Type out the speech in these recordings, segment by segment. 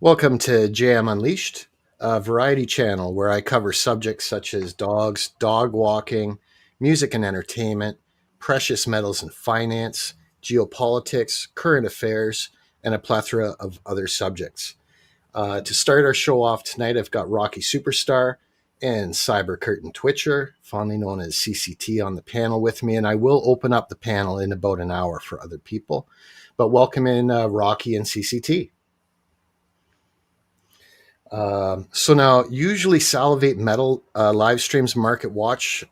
Welcome to JM Unleashed, a variety channel where I cover subjects such as dogs, dog walking, music and entertainment, precious metals and finance, geopolitics, current affairs, and a plethora of other subjects. To start our show off tonight, I've got Rocky Superstar and Cyber Curtain Twitcher, fondly known as CCT, on the panel with me, and I will open up the panel in about an hour for other people. But welcome in Rocky and CCT. So now, usually Salivate Metal live streams Market Watch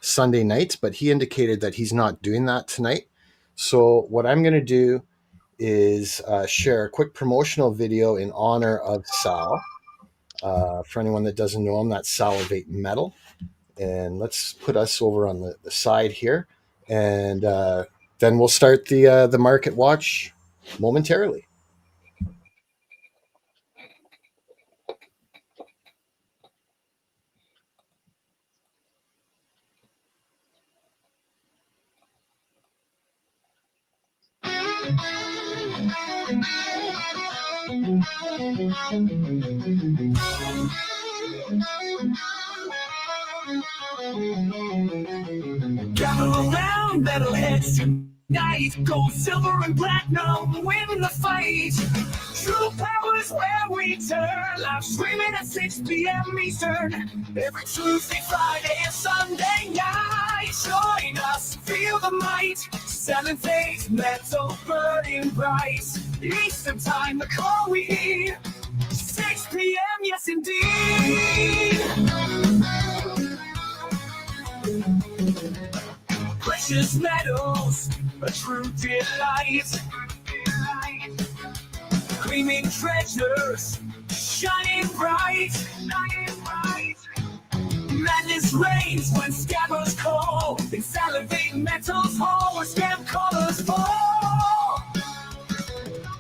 Sunday nights, but he indicated that he's not doing that tonight. So what I'm going to do is share a quick promotional video in honor of Sal. For anyone that doesn't know him, that's Salivate Metal. And let's put us over on the side here, and then we'll start the Market Watch momentarily. Gather around, metalheads tonight. Gold, silver, and platinum, win the fight. True power is where we turn. Live streaming at 6 p.m. Eastern. Every Tuesday, Friday, and Sunday night. Join us, feel the might. Salivate Metal, burning bright. Eastern time, the call we hear. 6 p.m., yes indeed. Precious metals, a true delight. Gleaming treasures, shining bright. Madness reigns when scabbers call. In Salivate Metal's hall where scam callers fall.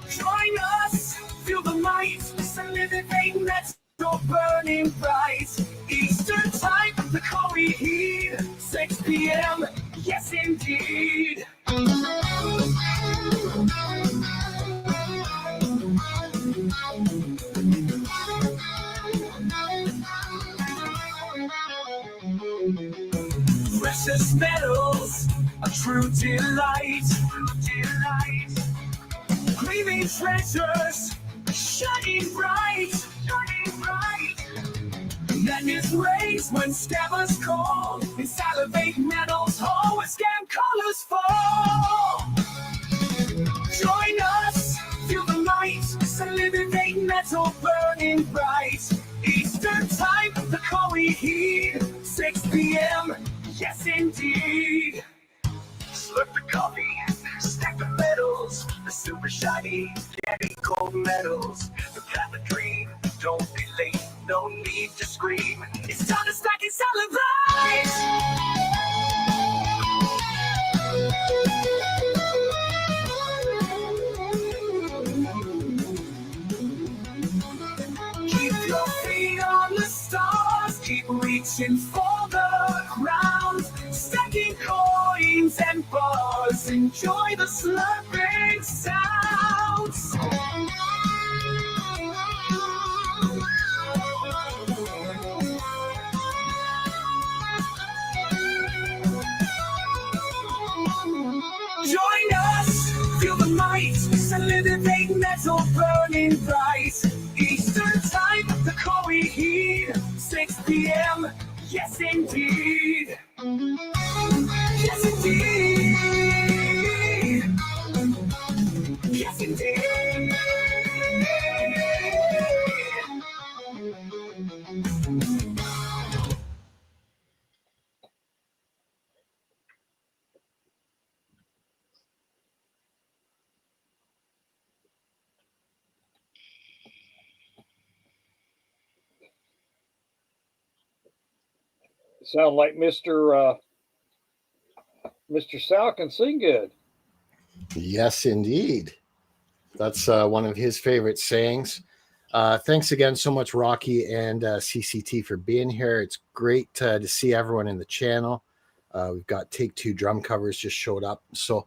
Join us, feel the might. Salivate Metal burning bright. Eastern time, the call we heed. 6 p.m. Yes, indeed. Precious metals, a true delight. Gleaming treasures, shining bright. Madness raised when scabbers call. In Salivate Metal's hall where scam callers fall. Join us, feel the light. Salivate Metal burning bright. Eastern time, the call we heed. 6 p.m., yes indeed. Slurp the coffee, stack the metals. The super shiny, candy gold metals. The path of dream, don't be late. No need to scream. It's time to stack and celebrate. Keep your feet on the stars. Keep reaching for the ground. Stacking coins and bars. Enjoy the slurping sounds. Join us, feel the might. Salivate Metal burning bright. Eastern time, the call we heed. 6 p.m., yes indeed. Yes indeed. Yes indeed. Sound like Mr. Sal can sing good. Yes, indeed. That's one of his favorite sayings. Thanks again so much, Rocky and CCT, for being here. It's great to see everyone in the channel. We've got Take Two drum covers just showed up. So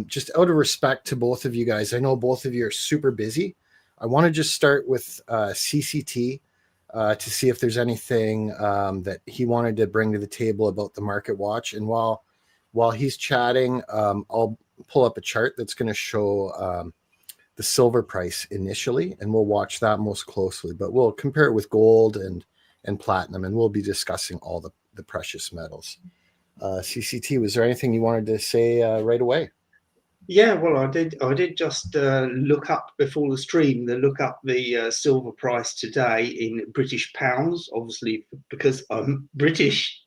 just out of respect to both of you guys, I know both of you are super busy. I want to just start with CCT to see if there's anything that he wanted to bring to the table about the market watch. And while he's chatting, I'll pull up a chart that's going to show the silver price initially, and we'll watch that most closely. But we'll compare it with gold and platinum, and we'll be discussing all the precious metals. CCT, was there anything you wanted to say right away? Yeah, well, I did just look up before the stream, look up the silver price today in British pounds, obviously because I'm British,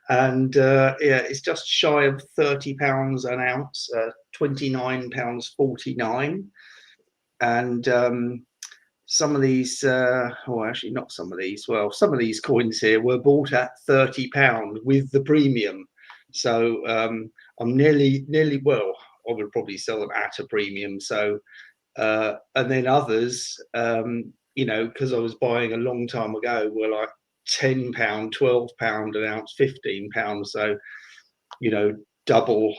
and yeah, it's just shy of £30 an ounce, £29.49, and some of these, oh, actually not some of these. Well, some of these coins here were bought at £30 with the premium, so I'm nearly well. I would probably sell them at a premium. So, and then others, you know, because I was buying a long time ago, were like £10, £12 an ounce, £15. So, you know, double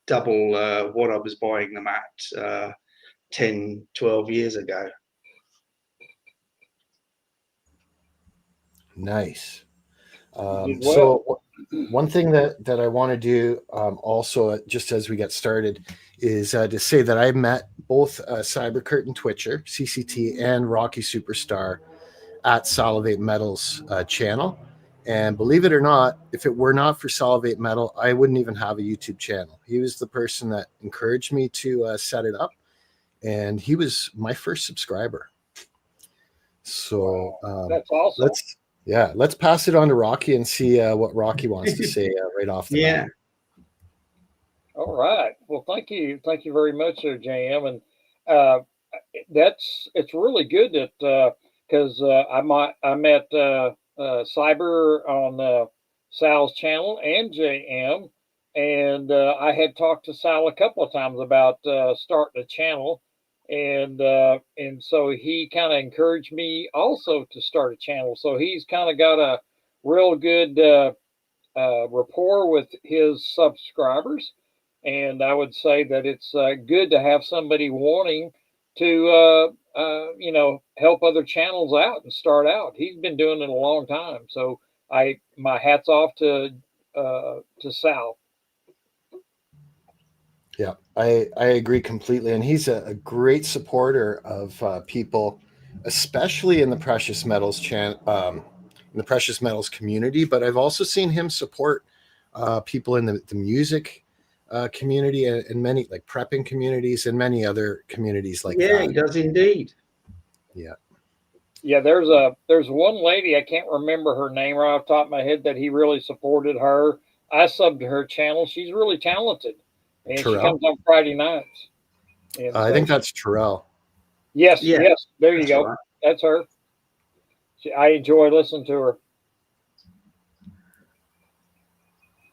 what I was buying them at 10, 12 years ago. Nice. Did well. So one thing that I want to do also, just as we get started, is to say that I met both Cyber Curtain Twitcher, CCT, and Rocky Superstar at Salivate Metal's channel. And believe it or not, if it were not for Salivate Metal, I wouldn't even have a YouTube channel. He was the person that encouraged me to set it up, and he was my first subscriber. So That's awesome. let's pass it on to Rocky and see what Rocky wants to say right off the bat. All right. Well, thank you very much, there, JM, and it's really good that because I met Cyber on Sal's channel and JM, and I had talked to Sal a couple of times about starting a channel. And so he kind of encouraged me also to start a channel. So he's kind of got a real good rapport with his subscribers, and I would say that it's good to have somebody wanting to you know, help other channels out and start out. He's been doing it a long time, so my hats off to Sal. Yeah, I agree completely. And he's a great supporter of people, especially in the precious metals in the precious metals community. But I've also seen him support people in the music community and many like prepping communities and many other communities like that. Yeah, he does indeed. Yeah. Yeah, there's one lady, I can't remember her name right off the top of my head, that he really supported her. I subbed to her channel. She's really talented. And Terrell? She comes on Friday nights. And I think that's Terrell. Yes, Yeah, yes. There you go. right. That's her. I enjoy listening to her.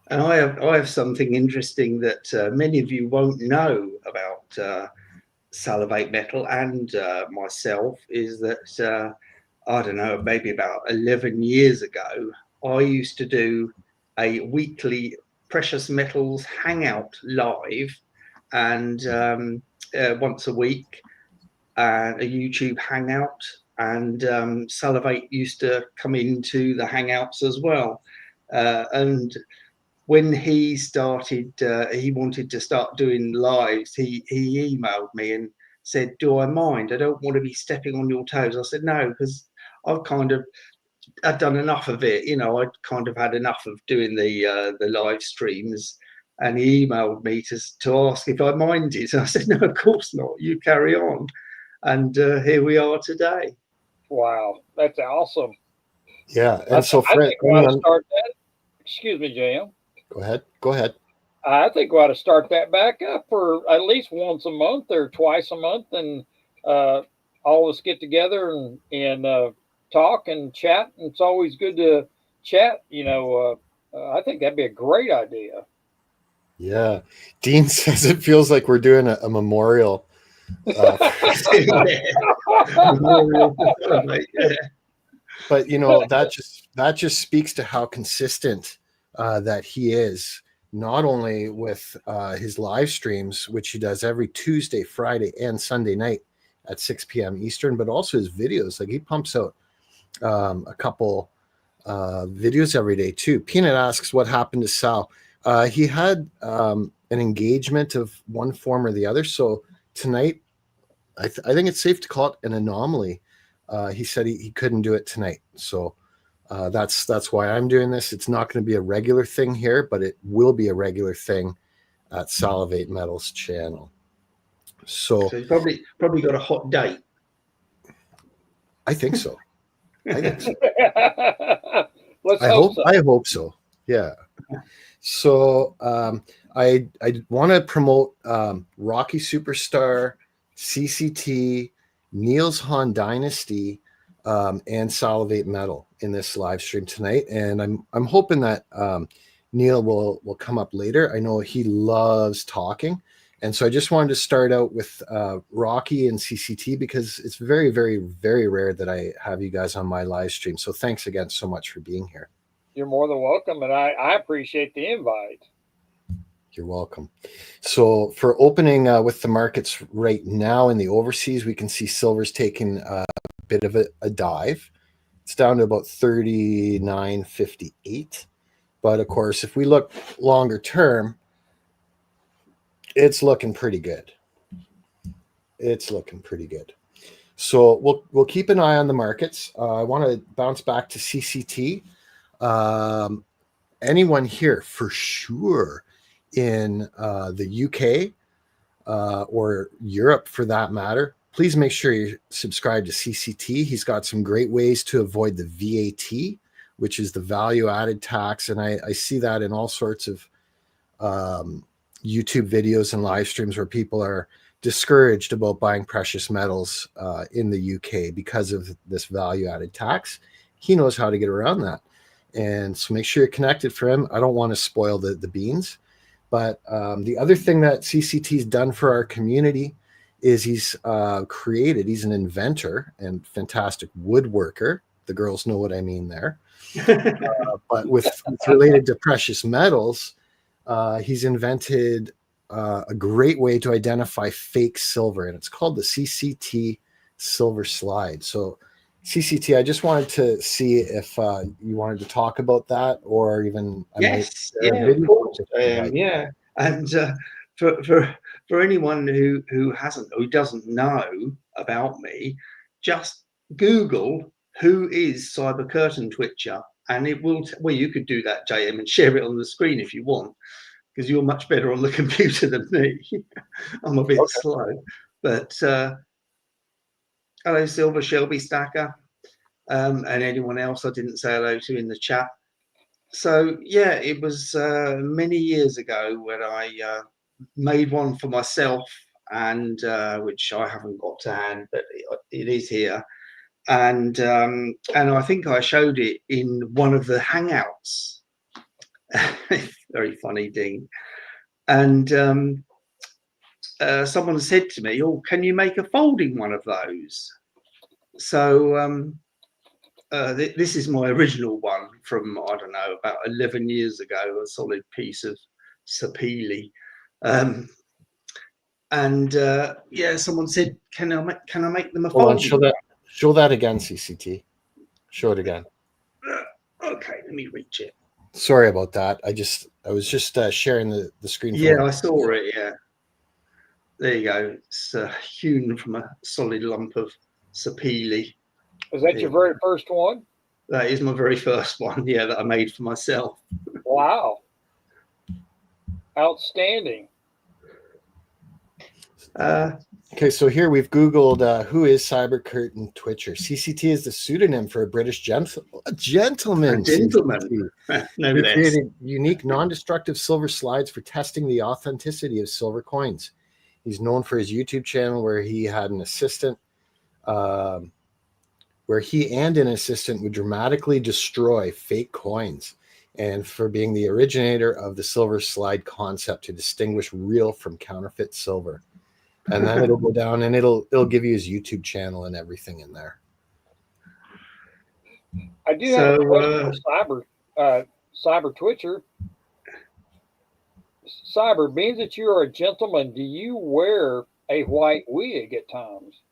And I have something interesting that many of you won't know about Salivate Metal and myself, is that I don't know, maybe about 11 years ago, I used to do a weekly precious metals hangout live, and once a week, a YouTube hangout, and Salivate used to come into the hangouts as well. And when he started, he wanted to start doing lives. He emailed me and said, "Do I mind? I don't want to be stepping on your toes." I said, "No, because I'd done enough of it. You know, I'd kind of had enough of doing the live streams." And he emailed me to ask if I minded. And I said, "No, of course not. You carry on." And here we are today. Wow, that's awesome. Yeah, and so I think we ought to start that. Excuse me, JM. Go ahead. I think we ought to start that back up for at least once a month or twice a month, and all of us get together and talk and chat. And it's always good to chat. You know, I think that'd be a great idea. Yeah, Dean says it feels like we're doing a memorial. But you know, that just speaks to how consistent that he is, not only with his live streams, which he does every Tuesday, Friday, and Sunday night, at 6 p.m. Eastern, but also his videos. Like, he pumps out a couple videos every day too. Peanut asks what happened to Sal. He had an engagement of one form or the other. So tonight, I think it's safe to call it an anomaly. He said he couldn't do it tonight. So that's why I'm doing this. It's not going to be a regular thing here, but it will be a regular thing at Salivate Metal's channel. So he's probably got a hot date. I think so. I think so. Let's hope so. I hope so. Yeah. So I want to promote Rocky Superstar, CCT, Niels Han Dynasty, and Salivate Metal in this live stream tonight. And I'm hoping that Neil will come up later. I know he loves talking. And so I just wanted to start out with Rocky and CCT because it's very, very, very rare that I have you guys on my live stream. So thanks again so much for being here. You're more than welcome, and I appreciate the invite. You're welcome. So for opening with the markets right now in the overseas, we can see silver's taking a bit of a dive. It's down to about 39.58. But of course, if we look longer term, it's looking pretty good. It's looking pretty good. So we'll keep an eye on the markets. I want to bounce back to CCT. Anyone here for sure in the UK or Europe for that matter, please make sure you subscribe to CCT. He's got some great ways to avoid the VAT, which is the value added tax. And I see that in all sorts of YouTube videos and live streams where people are discouraged about buying precious metals in the UK because of this value added tax. He knows how to get around that. And so make sure you're connected for him. I don't want to spoil the beans. But the other thing that CCT's done for our community is he's an inventor and fantastic woodworker. The girls know what I mean there. But with related to precious metals, he's invented a great way to identify fake silver, and it's called the CCT Silver Slide. So CCT, I just wanted to see if you wanted to talk about that, or even Yes, of course. Yeah, and for anyone who doesn't know about me, just Google who is Cyber Curtain Twitcher, and it will. Well, you could do that, JM, and share it on the screen if you want, because you're much better on the computer than me. I'm a bit slow, but hello, Silver Shelby Stacker. And anyone else I didn't say hello to in the chat. So yeah, it was many years ago when I made one for myself, and which I haven't got to hand, but it is here. And I think I showed it in one of the Hangouts. Very funny, Dean. And someone said to me, "Oh, can you make a folding one of those?" So this is my original one from, I don't know, about 11 years ago, a solid piece of sapele. Yeah, someone said, can I make them a folding one? Show that again, CCT. Show it again. Okay, let me reach it. Sorry about that. I was just sharing the screen. Yeah, I saw it, yeah. There you go. It's hewn from a solid lump of sapele. Was that your very first one? That is my very first one, yeah, that I made for myself. Wow. Outstanding. Okay, so here we've Googled who is Cyber Curtain Twitcher. CCT is the pseudonym for a British gentleman. A gentleman. No less. Created unique, non-destructive silver slides for testing the authenticity of silver coins. He's known for his YouTube channel where he had an assistant where he and an assistant would dramatically destroy fake coins, and for being the originator of the silver slide concept to distinguish real from counterfeit silver. And then it'll go down and it'll give you his YouTube channel and everything in there. I do have a question for Cyber Twitcher. Cyber, being that you are a gentleman, do you wear a white wig at times?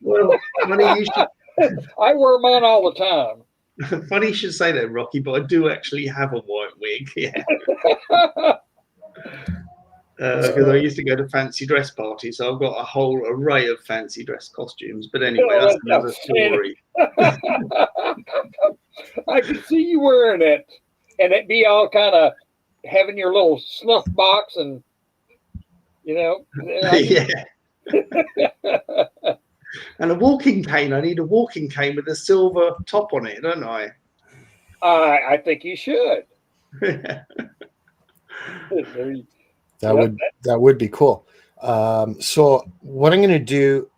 Well, funny you should. I wear mine all the time. Funny you should say that, Rocky, but I do actually have a white wig. Yeah. Because I used to go to fancy dress parties, so I've got a whole array of fancy dress costumes. But anyway, that's another story. I could see you wearing it, and it be all kind of having your little snuff box, and Yeah. And a walking cane. I need a walking cane with a silver top on it, don't I? I think you should. That would be cool. So what I'm going to do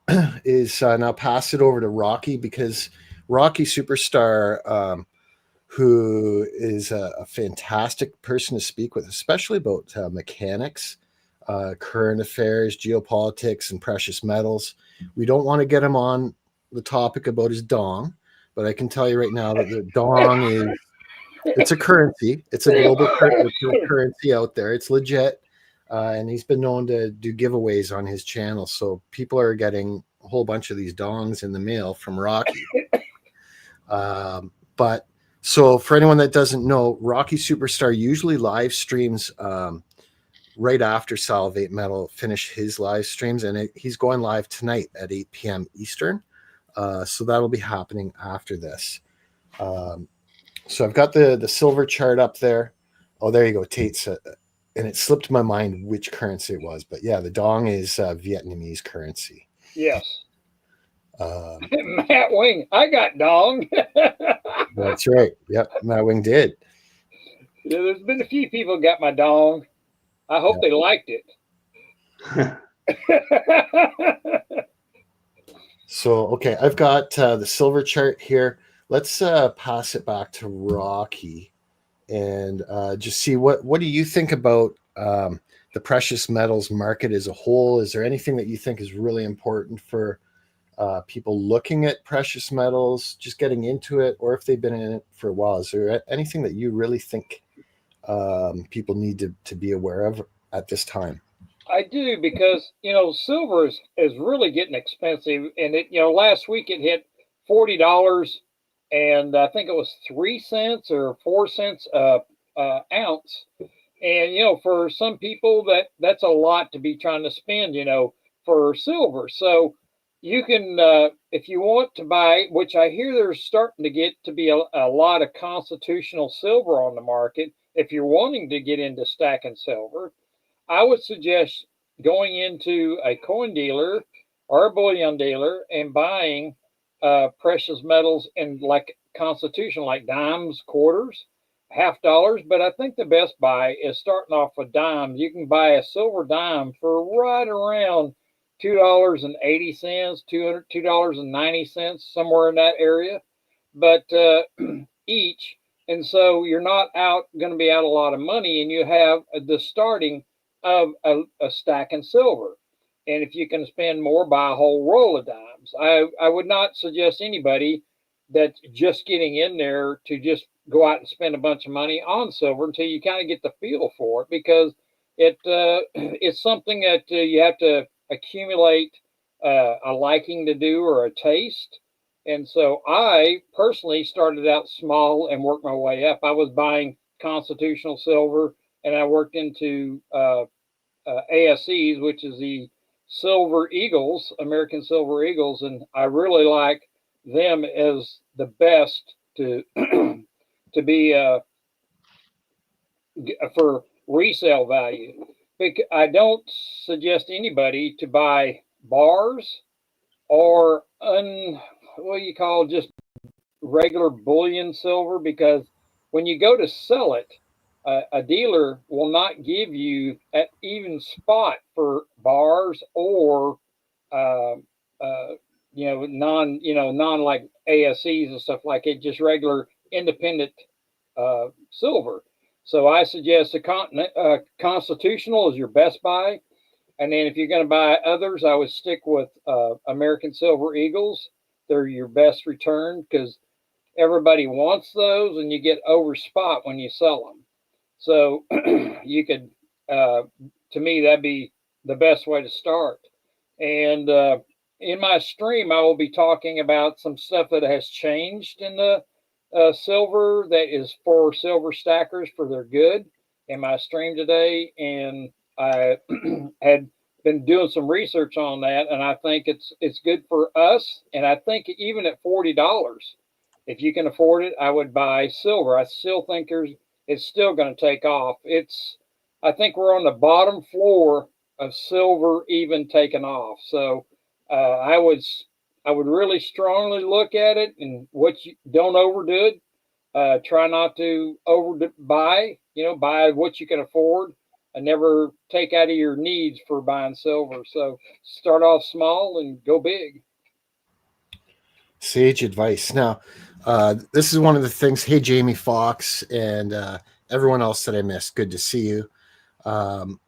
is now pass it over to Rocky, because Rocky Superstar, who is a fantastic person to speak with, especially about mechanics, current affairs, geopolitics, and precious metals. We don't want to get him on the topic about his dong, but I can tell you right now that the dong it's a currency. It's a global currency out there. It's legit. And he's been known to do giveaways on his channel. So people are getting a whole bunch of these dongs in the mail from Rocky. But so for anyone that doesn't know, Rocky Superstar usually live streams right after Salivate Metal finish his live streams. And he's going live tonight at 8 p.m. Eastern. So that'll be happening after this. So I've got the silver chart up there. Oh, there you go, Tate's. And it slipped my mind which currency it was. But yeah, the dong is Vietnamese currency. Yes. Matt Wing, I got dong. That's right. Yep, Matt Wing did. Yeah, there's been a few people got my dong. I hope they liked it. So, okay, I've got the silver chart here. Let's pass it back to Rocky and just see what do you think about the precious metals market as a whole? Is there anything that you think is really important for people looking at precious metals, just getting into it, or if they've been in it for a while? Is there anything that you really think people need to be aware of at this time? I do, because silver is really getting expensive, and last week it hit $40, and I think it was 3 cents or 4 cents ounce. And for some people that's a lot to be trying to spend for silver. So you can, if you want to buy, which I hear there's starting to get to be a lot of constitutional silver on the market. If you're wanting to get into stacking silver, I would suggest going into a coin dealer or a bullion dealer and buying precious metals in like constitution, like dimes, quarters, half dollars. But I think the best buy is starting off with dimes. You can buy a silver dime for right around $2.80, $2.90, somewhere in that area. But each. And so you're not going to be out a lot of money, and you have the starting of a stack in silver. And if you can spend more, buy a whole roll of dimes. I would not suggest anybody that's just getting in there to just go out and spend a bunch of money on silver until you kind of get the feel for it, because it's something that you have to accumulate a liking to do, or a taste. And so I personally started out small and worked my way up. I was buying constitutional silver, and I worked into ASEs, which is the Silver Eagles, American Silver Eagles, and I really like them as the best to to be for resale value. I don't suggest anybody to buy bars or what do you call just regular bullion silver, because when you go to sell it, a dealer will not give you an even spot for bars or non like ASEs and stuff like it, just regular independent silver. So I suggest a constitutional is your best buy. And then if you're going to buy others, I would stick with American Silver Eagles. They're your best return, because everybody wants those, and you get overspot when you sell them. So you could, to me, that'd be the best way to start. And in my stream, I will be talking about some stuff that has changed in the silver that is for silver stackers for their good in my stream today. And I had been doing some research on that, and I think it's good for us. And I think even at $40, if you can afford it, I would buy silver. I still think it's still going to take off. I think we're on the bottom floor of silver even taking off. So I would really strongly look at it, and what you don't overdo it. Try not to overbuy. Buy what you can afford, and never take out of your needs for buying silver. So start off small and go big. Sage advice. Now, this is one of the things. Hey, Jamie Fox, and everyone else that I missed. Good to see you.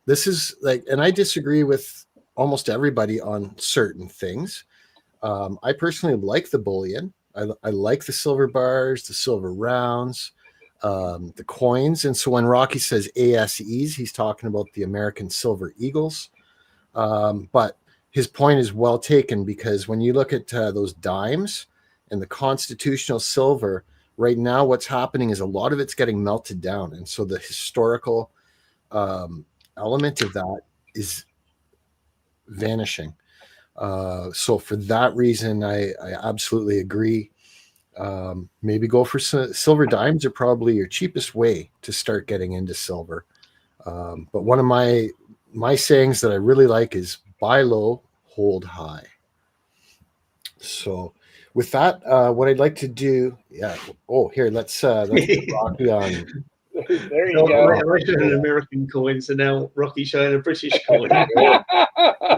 This is like, and I disagree with almost everybody on certain things. I personally like the bullion. I like the silver bars, the silver rounds, the coins. And so when Rocky says ASEs, he's talking about the American Silver Eagles. But his point is well taken, because when you look at those dimes and the constitutional silver, right now what's happening is a lot of it's getting melted down. And so the historical element of that is vanishing. So for that reason, I absolutely agree. Maybe go for silver dimes are probably your cheapest way to start getting into silver. But one of my sayings that I really like is buy low, hold high. So with that, what I'd like to do, yeah. Oh, here, let's put Rocky on. There you go. I showed an American coin, so now Rocky's showing a British coin.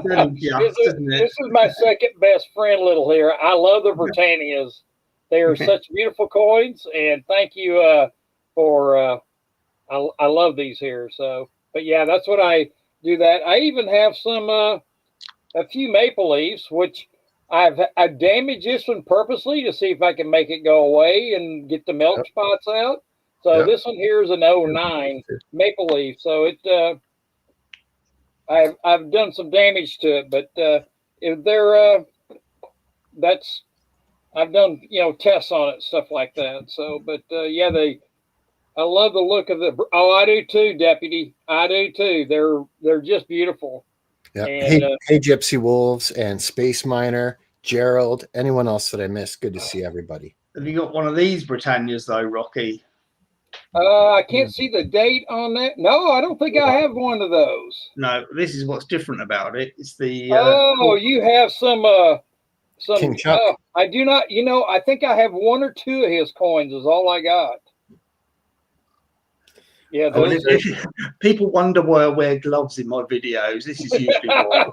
This is my second best friend, little here. I love the Britannias. They are such beautiful coins, and thank you for. I love these here. So, but yeah, that's what I do. That I even have some a few maple leaves, which I damaged this one purposely to see if I can make it go away and get the milk spots out. So this one here is an 09 maple leaf. So it I've done some damage to it, but if they're I've done tests on it, stuff like that. So, but yeah, I love the look of the. Oh, I do too, Deputy. I do too. They're just beautiful. Yeah. And, hey, Gypsy Wolves and Space Miner, Gerald, anyone else that I missed. Good to see everybody. Have you got one of these Britannias though, Rocky? I can't see the date on that. No, I don't think I have one of those. No, this is what's different about it. It's the. You have some. King Chuck. I do not. I think I have one or two of his coins. Is all I got. Yeah, people wonder why I wear gloves in my videos. This is usually why.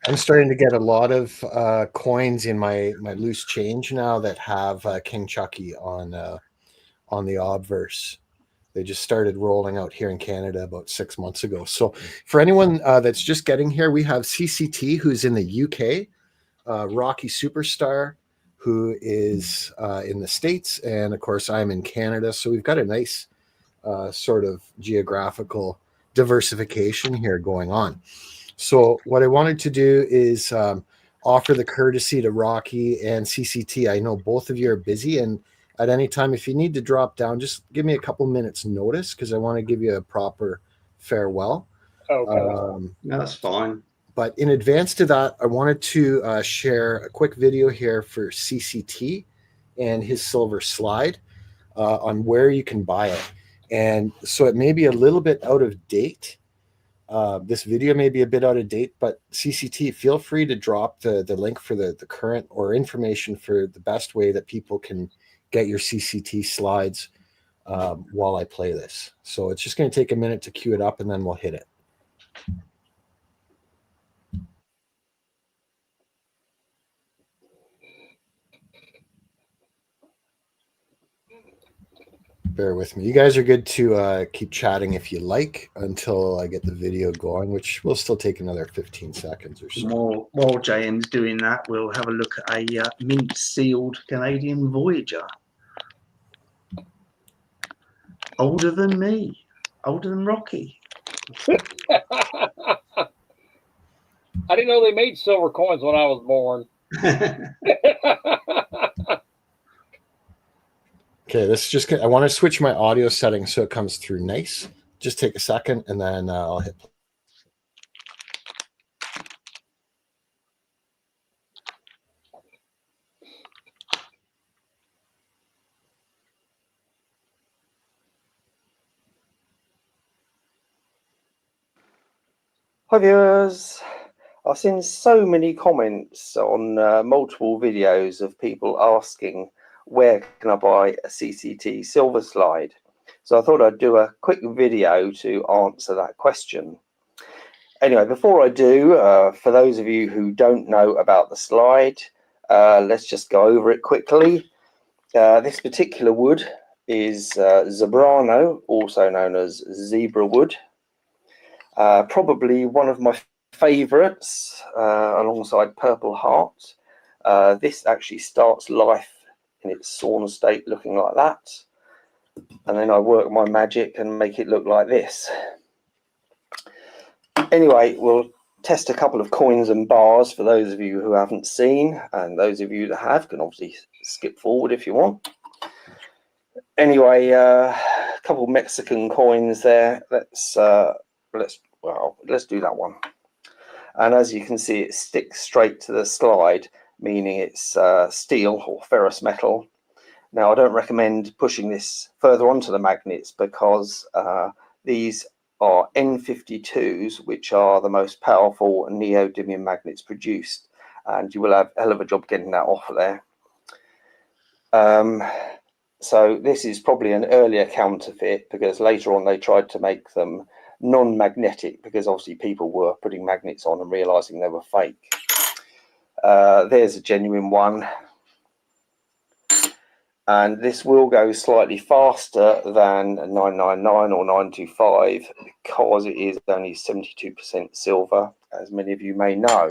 I'm starting to get a lot of coins in my loose change now that have King Chucky on the obverse. They just started rolling out here in Canada about 6 months ago. So for anyone that's just getting here, we have CCT, who's in the UK, Rocky Superstar, who is in the States, and of course I'm in Canada. So we've got a nice sort of geographical diversification here going on. So what I wanted to do is offer the courtesy to Rocky and CCT. I know both of you are busy, and at any time, if you need to drop down, just give me a couple minutes notice, because I want to give you a proper farewell. Okay. No, that's fine. But in advance to that, I wanted to share a quick video here for CCT and his silver slide on where you can buy it. And so it may be a little bit out of date. This video may be a bit out of date, but CCT, feel free to drop the link for the current or information for the best way that people can get your CCT slides while I play this. So it's just going to take a minute to queue it up, and then we'll hit it. Bear with me. You guys are good to keep chatting if you like until I get the video going, which will still take another 15 seconds or so. While JM's doing that, we'll have a look at a mint-sealed Canadian Voyager. Older than me. Older than Rocky. I didn't know they made silver coins when I was born. Okay, this is just, I want to switch my audio settings so it comes through nice. Just take a second and then I'll hit play. Hi viewers, I've seen so many comments on multiple videos of people asking where can I buy a CCT silver slide, so I thought I'd do a quick video to answer that question. Anyway, before I do, for those of you who don't know about the slide, let's just go over it quickly. This particular wood is Zebrano, also known as zebra wood. Probably one of my favourites, alongside Purple Heart. This actually starts life in its sawn state looking like that, and then I work my magic and make it look like this. Anyway, we'll test a couple of coins and bars for those of you who haven't seen, and those of you that have can obviously skip forward if you want. Anyway, a couple of Mexican coins there. Let's do that one. And as you can see, it sticks straight to the slide, meaning it's steel or ferrous metal. Now, I don't recommend pushing this further onto the magnets because these are N52s, which are the most powerful neodymium magnets produced, and you will have a hell of a job getting that off of there. So this is probably an earlier counterfeit, because later on they tried to make them non-magnetic, because obviously people were putting magnets on and realizing they were fake. There's a genuine one, and this will go slightly faster than 999 or 925 because it is only 72% silver, as many of you may know.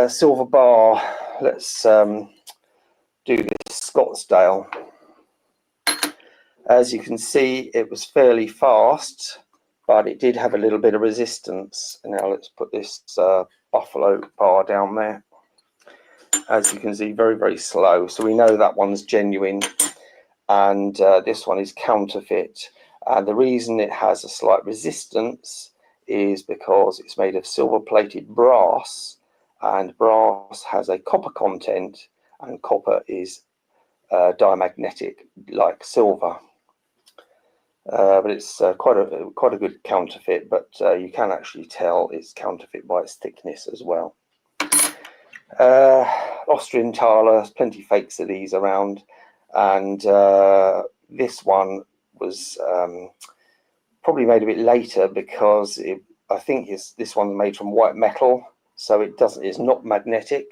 Silver bar, let's do this Scottsdale. As you can see, it was fairly fast, but it did have a little bit of resistance. Now let's put this buffalo bar down there. As you can see, very, very slow. So we know that one's genuine, and this one is counterfeit. And the reason it has a slight resistance is because it's made of silver-plated brass, and brass has a copper content, and copper is diamagnetic like silver. But it's quite a good counterfeit, but you can actually tell it's counterfeit by its thickness as well. Austrian Thaler, plenty fakes of these around, and this one was probably made a bit later because I think this one's made from white metal, so it's not magnetic.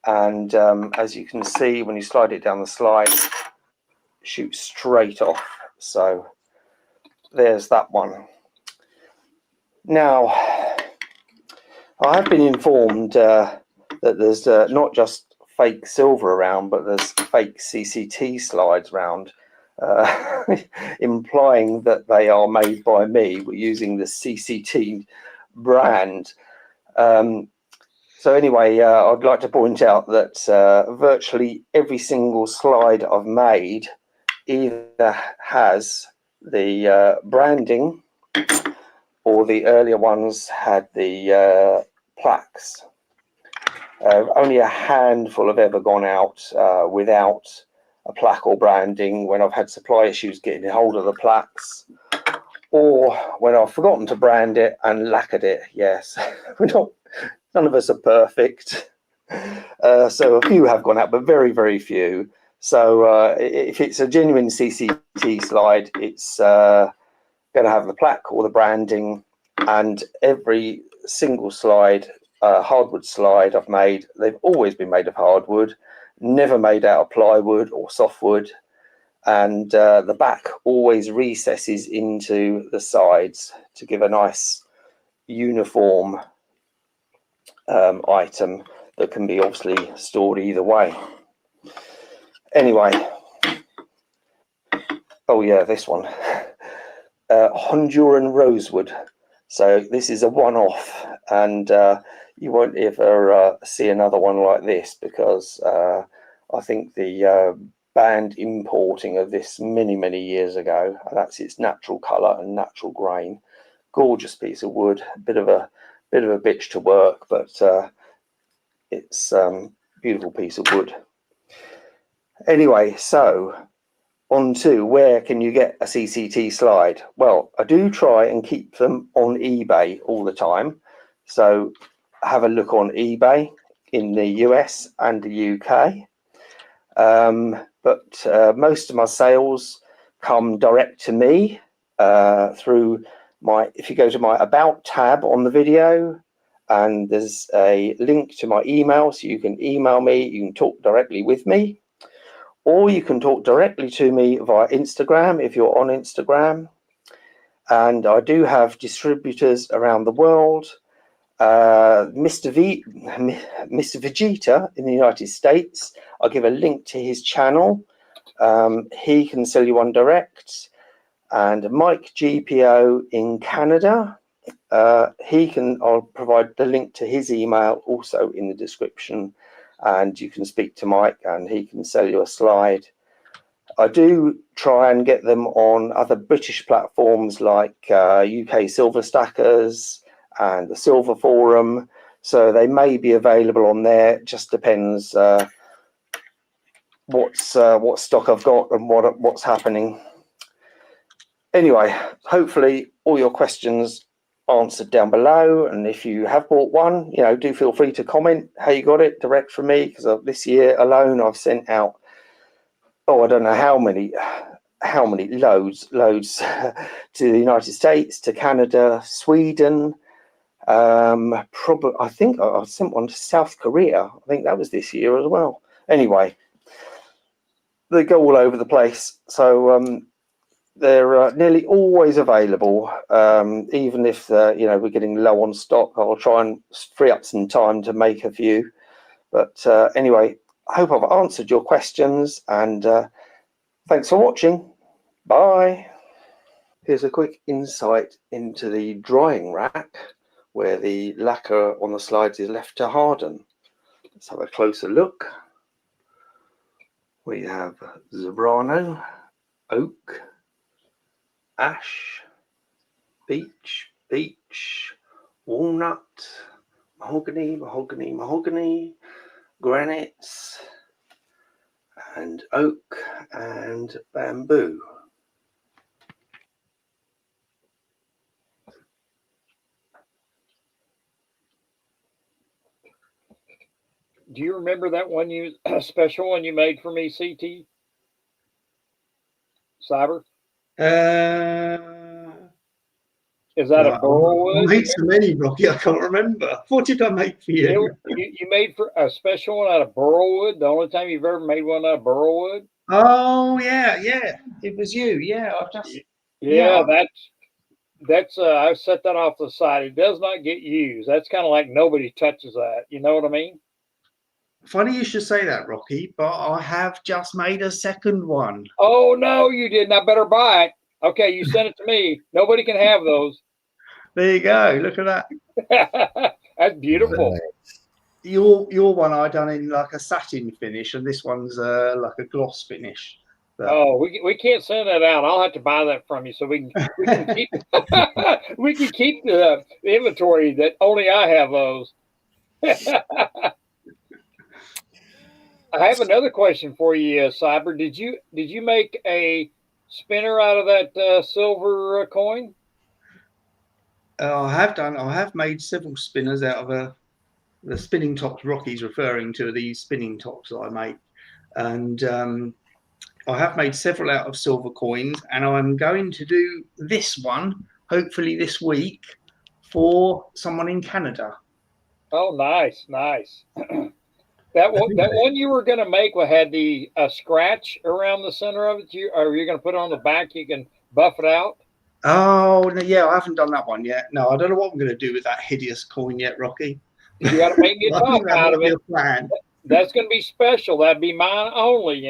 And as you can see, when you slide it down the slide, it shoots straight off. So there's that one. Now, I have been informed that there's not just fake silver around, but there's fake CCT slides around, implying that they are made by me using the CCT brand. So anyway, I'd like to point out that virtually every single slide I've made either has the branding, or the earlier ones had the plaques. Only a handful have ever gone out without a plaque or branding, when I've had supply issues getting hold of the plaques, or when I've forgotten to brand it and lacquered it. Yes, none of us are perfect. So a few have gone out, but very, very few. So if it's a genuine CCT slide, it's going to have the plaque or the branding, and every single slide, hardwood slide I've made, they've always been made of hardwood, never made out of plywood or softwood, and the back always recesses into the sides to give a nice uniform item that can be obviously stored either way. Anyway, oh yeah, this one, Honduran rosewood. So this is a one-off, and you won't ever see another one like this, because I think the banned importing of this many years ago. That's its natural colour and natural grain. Gorgeous piece of wood, bit of a bitch to work, but it's beautiful piece of wood. Anyway, so on to where can you get a CCT slide? Well, I do try and keep them on eBay all the time. So have a look on eBay in the US and the UK. But most of my sales come direct to me through if you go to my About tab on the video, and there's a link to my email, so you can email me, you can talk directly with me, or you can talk directly to me via Instagram if you're on Instagram. And I do have distributors around the world. Mr. Vegeta in the United States, I'll give a link to his channel. He can sell you one direct. And Mike GPO in Canada, I'll provide the link to his email also in the description, and you can speak to Mike and he can sell you a slide. I do try and get them on other British platforms like UK Silver Stackers and the Silver Forum, so they may be available on there. It just depends what stock I've got and what's happening. Anyway, hopefully all your questions answered down below, and if you have bought one, do feel free to comment how you got it direct from me, because this year alone I've sent out, I don't know how many loads to the United States, to Canada, Sweden, probably I think I sent one to South Korea. I think that was this year as well. Anyway, they go all over the place, so they're nearly always available. Even if we're getting low on stock, I'll try and free up some time to make a few. But anyway, I hope I've answered your questions, and thanks for watching. Bye. Here's a quick insight into the drying rack where the lacquer on the slides is left to harden. Let's have a closer look. We have Zebrano, oak, ash, beech, walnut, mahogany, granites, and oak and bamboo. Do you remember that one special one you made for me, CT? Cyber? Is that a burlwood? I made so many, Rocky, I can't remember. What did I make for you? You made for a special one out of burlwood. The only time you've ever made one out of burlwood. Oh yeah, it was you. Yeah, that's I set that off to the side. It does not get used. That's kind of like nobody touches that. You know what I mean? Funny you should say that, Rocky, but I have just made a second one. Oh no, you didn't. I better buy it. Okay, you sent it to me. Nobody can have those. There you go. Look at that. That's beautiful. Your one I done in like a satin finish, and this one's like a gloss finish. But... Oh, we can't send that out. I'll have to buy that from you so we can keep we can keep the inventory that only I have those. I have another question for you, Cyber. Did you make a spinner out of that silver coin? I have done. I have made several spinners out of the spinning tops Rocky's referring to, these spinning tops that I make, and I have made several out of silver coins, and I'm going to do this one hopefully this week for someone in Canada. Oh, nice. That one you were going to make had the scratch around the center of it. Are you going to put it on the back? You can buff it out. Oh no, yeah, I haven't done that one yet. No, I don't know what I'm going to do with that hideous coin yet, Rocky. You got to make me a top out of it. Plan. That's going to be special. That'd be mine only,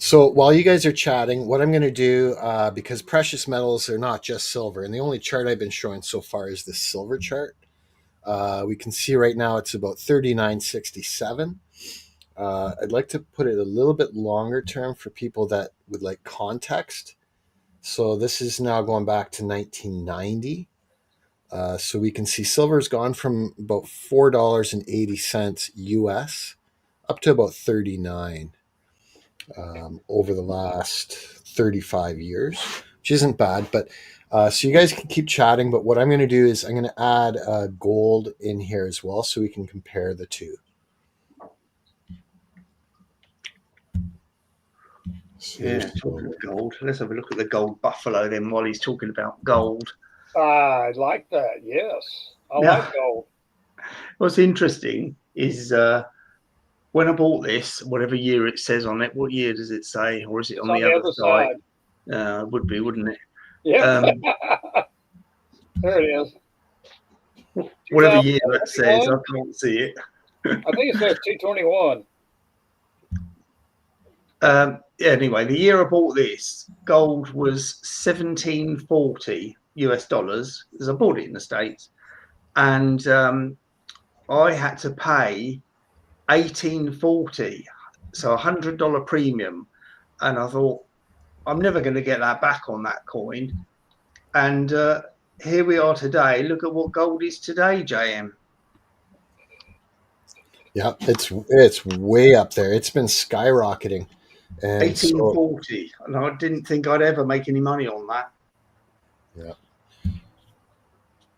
So while you guys are chatting, what I'm going to do, because precious metals are not just silver, and the only chart I've been showing so far is the silver chart. We can see right now it's about 39.67. I'd like to put it a little bit longer term for people that would like context. So this is now going back to 1990. So we can see silver's gone from about $4.80 US up to about 39 over the last 35 years, which isn't bad. But so you guys can keep chatting. But what I'm going to do is I'm going to add gold in here as well so we can compare the two. So Yeah, talking of gold, let's have a look at the gold buffalo then while he's talking about gold. I like that. Yes, I Now, like gold. what's interesting is when I bought this, whatever year it says on it, what year does it say? Or is it It's on on the the other other side? side. Would be, wouldn't it? Yep. There it is. Whatever year that says, I 2021. can't see it. I think it says 221. Anyway, the year I bought this, gold was 1740 US dollars, because I bought it in the States. And I had to pay 1840, so $100 premium. And I thought, I'm never going to get that back on that coin. And here we are today. Look at what gold is today, JM. Yeah, it's way up there. It's been skyrocketing, and 1840, and I didn't think I'd ever make any money on that. yeah.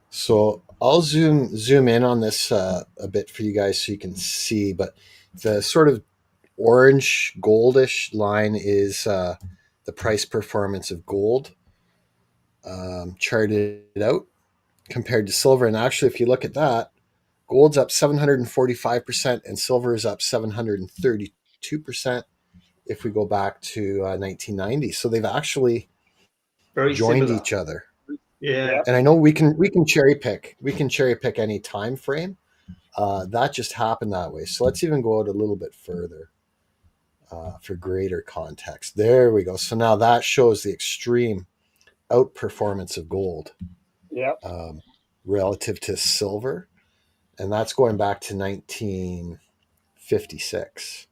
So I'll zoom in on this a bit for you guys so you can see. But the sort of orange goldish line is the price performance of gold, charted out compared to silver. And actually, if you look at that, gold's up 745% and silver is up 732% if we go back to 1990. So they've actually Very joined similar. each other. Yeah. Yep. And I know we can cherry pick. We can cherry pick any time frame. That just happened that way. So let's even go out a little bit further for greater context. There we go. So now that shows the extreme outperformance of gold Yep. relative to silver, and that's going back to 1956.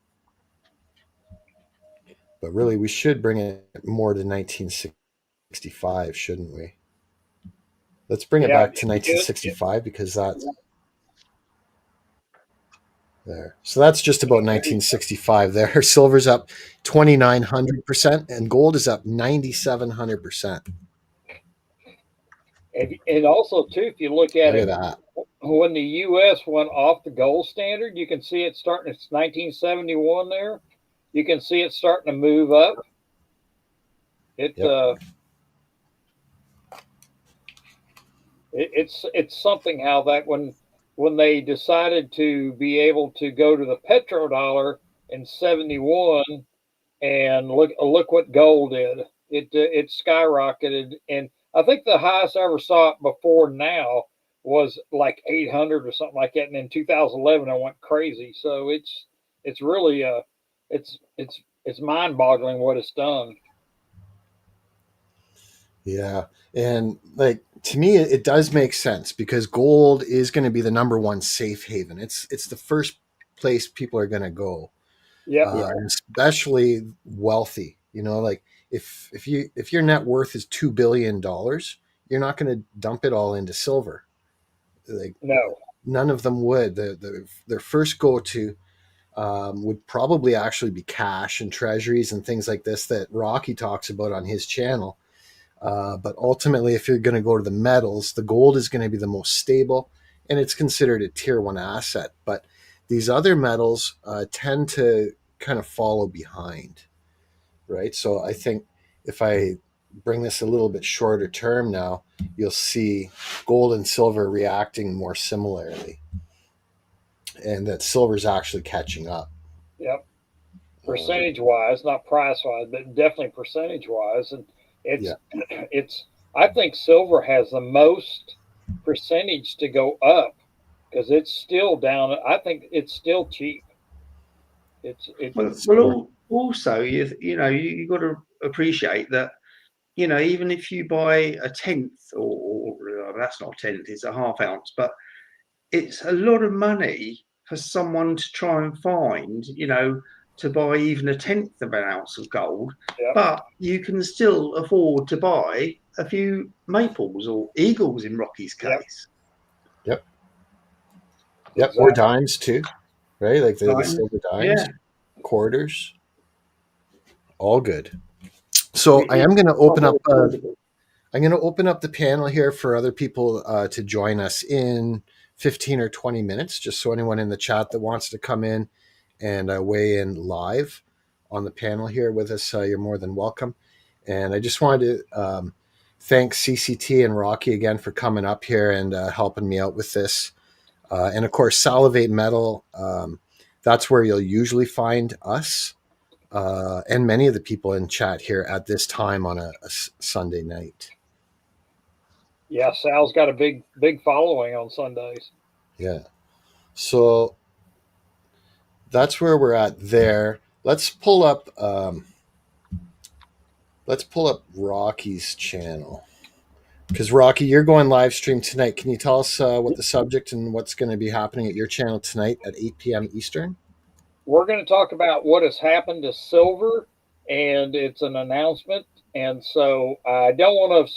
But really, we should bring it more to 1965, shouldn't we? Let's bring it Yeah. back to You did. 1965 because that's there. So that's just about 1965 there. Silver's up 2,900% and gold is up 9,700%. And also too, if you look at Look it, at that. when the U.S. went off the gold standard, you can see it starting. It's 1971 there. You can see it starting to move up. It Yep. It's something how that when they decided to be able to go to the petrodollar in 71 and look what gold did. It skyrocketed, and I think the highest I ever saw it before now was like 800 or something like that. And in 2011, I went crazy. So it's really it's mind boggling what it's done. Yeah. And like to me it does make sense because gold is going to be the number one safe haven. It's the first place people are going to go. Yep. Especially wealthy. Like if your net worth is $2 billion, you're not going to dump it all into silver. Like No. none of them would. Their first go to would probably actually be cash and treasuries and things like this that Rocky talks about on his channel. But ultimately, if you're going to go to the metals, the gold is going to be the most stable, and it's considered a tier one asset. But these other metals tend to kind of follow behind, right? So I think if I bring this a little bit shorter term now, you'll see gold and silver reacting more similarly, and that silver's actually catching up. Yep. Percentage wise, not price wise, but definitely percentage wise. And it's Yeah. it's I think silver has the most percentage to go up because it's still down. I think it's still cheap. It's Well, So, also, you got to appreciate that, even if you buy a tenth, or that's not a tenth, it's a half ounce, but it's a lot of money for someone to try and find, to buy even a tenth of an ounce of gold. Yep. But you can still afford to buy a few maples or eagles in Rocky's case. Yep. Exactly. Or dimes too, right? Like the silver dimes, Yeah. quarters, all good. So I am going to open up. I'm going to open up the panel here for other people to join us in 15 or 20 minutes, just so anyone in the chat that wants to come in and weigh in live on the panel here with us, you're more than welcome. And I just wanted to thank CCT and Rocky again for coming up here and helping me out with this. And of course, Salivate Metal, that's where you'll usually find us and many of the people in chat here at this time on a Sunday night. Yeah, Sal's got a big following on Sundays. Yeah. So that's where we're at there. Let's pull up Rocky's channel. Because Rocky, you're going live stream tonight. Can you tell us what the subject and what's going to be happening at your channel tonight at 8 p.m. Eastern? We're going to talk about what has happened to silver, and it's an announcement. And so I don't want to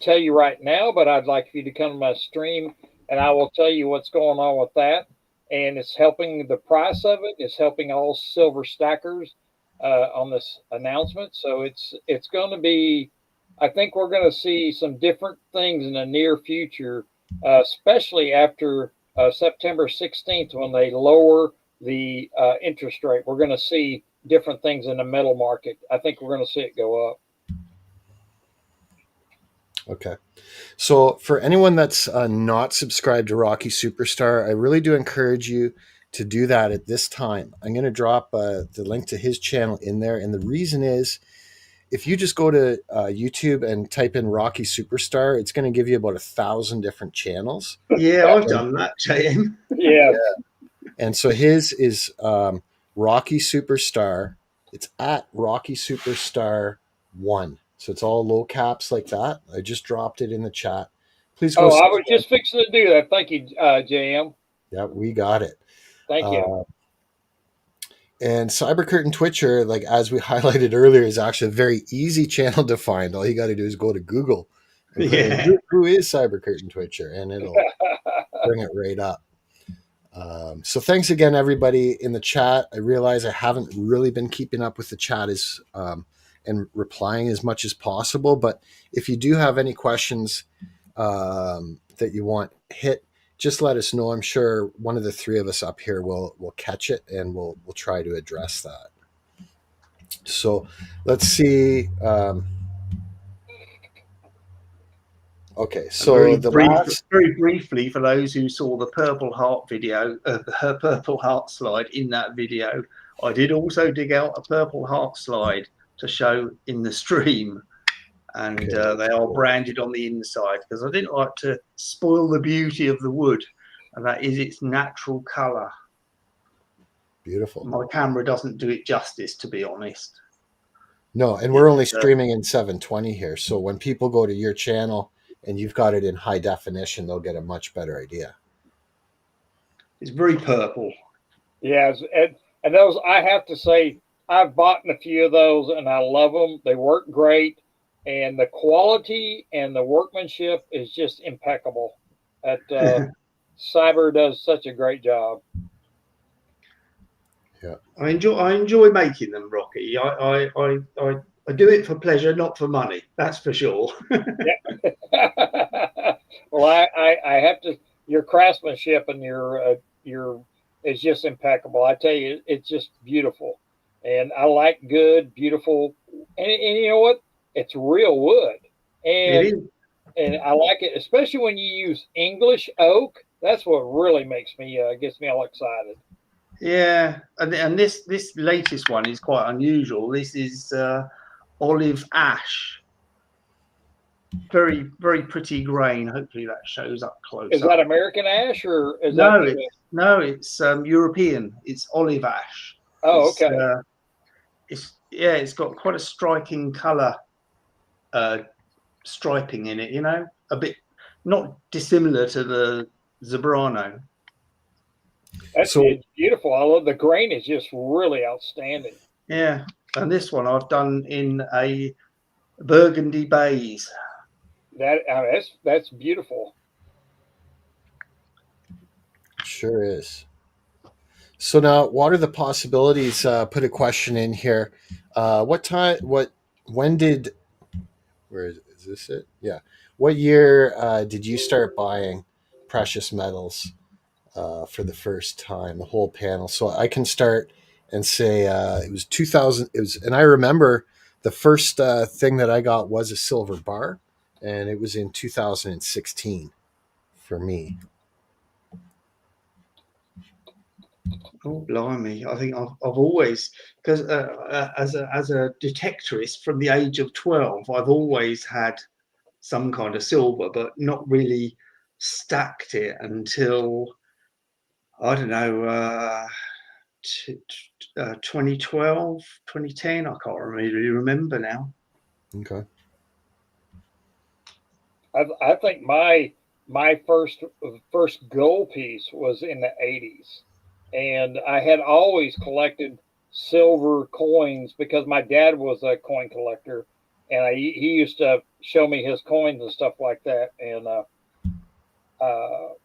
tell you right now, but I'd like for you to come to my stream, and I will tell you what's going on with that. And it's helping the price of it. It's helping all silver stackers on this announcement. So it's going to be. I think we're going to see some different things in the near future, especially after September 16th when they lower the interest rate. We're going to see different things in the metal market. I think we're going to see it go up. Okay. So for anyone that's not subscribed to Rocky Superstar, I really do encourage you to do that at this time. I'm going to drop the link to his channel in there. And the reason is, if you just go to YouTube and type in Rocky Superstar, it's going to give you about 1,000 different channels. Yeah, I've done that, JM. Yeah. And so his is Rocky Superstar. It's at Rocky Superstar 1. So it's all low caps like that. I just dropped it in the chat. Please go. I was just fixing to do that. Thank you, JM. Yeah, we got it. Thank you. And Cyber Curtain Twitcher, like as we highlighted earlier, is actually a very easy channel to find. All you got to do is go to Google and put in, who is Cyber Curtain Twitcher, and it'll bring it right up. So thanks again, everybody in the chat. I realize I haven't really been keeping up with the chat and replying as much as possible. But if you do have any questions that you want hit, just let us know. I'm sure one of the three of us up here will catch it, and we'll try to address that. So let's see. Okay, so very briefly, for those who saw the Purple Heart video, her Purple Heart slide in that video, I did also dig out a Purple Heart slide to show in the stream. And they are branded on the inside because I didn't like to spoil the beauty of the wood, and that is its natural color. Beautiful. My camera doesn't do it justice, to be honest. No, and we're only streaming in 720 here, so when people go to your channel and you've got it in high definition, they'll get a much better idea. It's very purple. Yes, and those, I have to say, I've bought a few of those, and I love them. They work great. And the quality and the workmanship is just impeccable. Cyber does such a great job. Yeah, I enjoy making them, Rocky. I do it for pleasure, not for money. That's for sure. Well, I have to. Your craftsmanship and your is just impeccable. I tell you, it's just beautiful, and I like good, beautiful, and you know what? It's real wood, and I like it, especially when you use English oak. That's what really makes me gets me all excited. Yeah, and this latest one is quite unusual. This is olive ash, very pretty grain. Hopefully that shows up close. Is that American ash or is no? It's European. It's olive ash. Oh, okay. it's got quite a striking color striping in it, a bit not dissimilar to the Zebrano. It's beautiful. I love the grain is just really outstanding. Yeah, and this one I've done in a burgundy baize. That's beautiful. Sure is. So now, what are the possibilities? Put a question in here. What time? What? When did? Where is this? It? Yeah. What year did you start buying precious metals for the first time? The whole panel. So I can start and say it was 2000. It was, and I remember the first thing that I got was a silver bar, and it was in 2016 for me. Oh, blimey! I think I've always, because as a detectorist from the age of 12, I've always had some kind of silver, but not really stacked it until, I don't know, 2012, 2010. I can't really remember now. Okay. I think my first gold piece was in the 80s, and I had always collected silver coins because my dad was a coin collector, and he used to show me his coins and stuff like that. And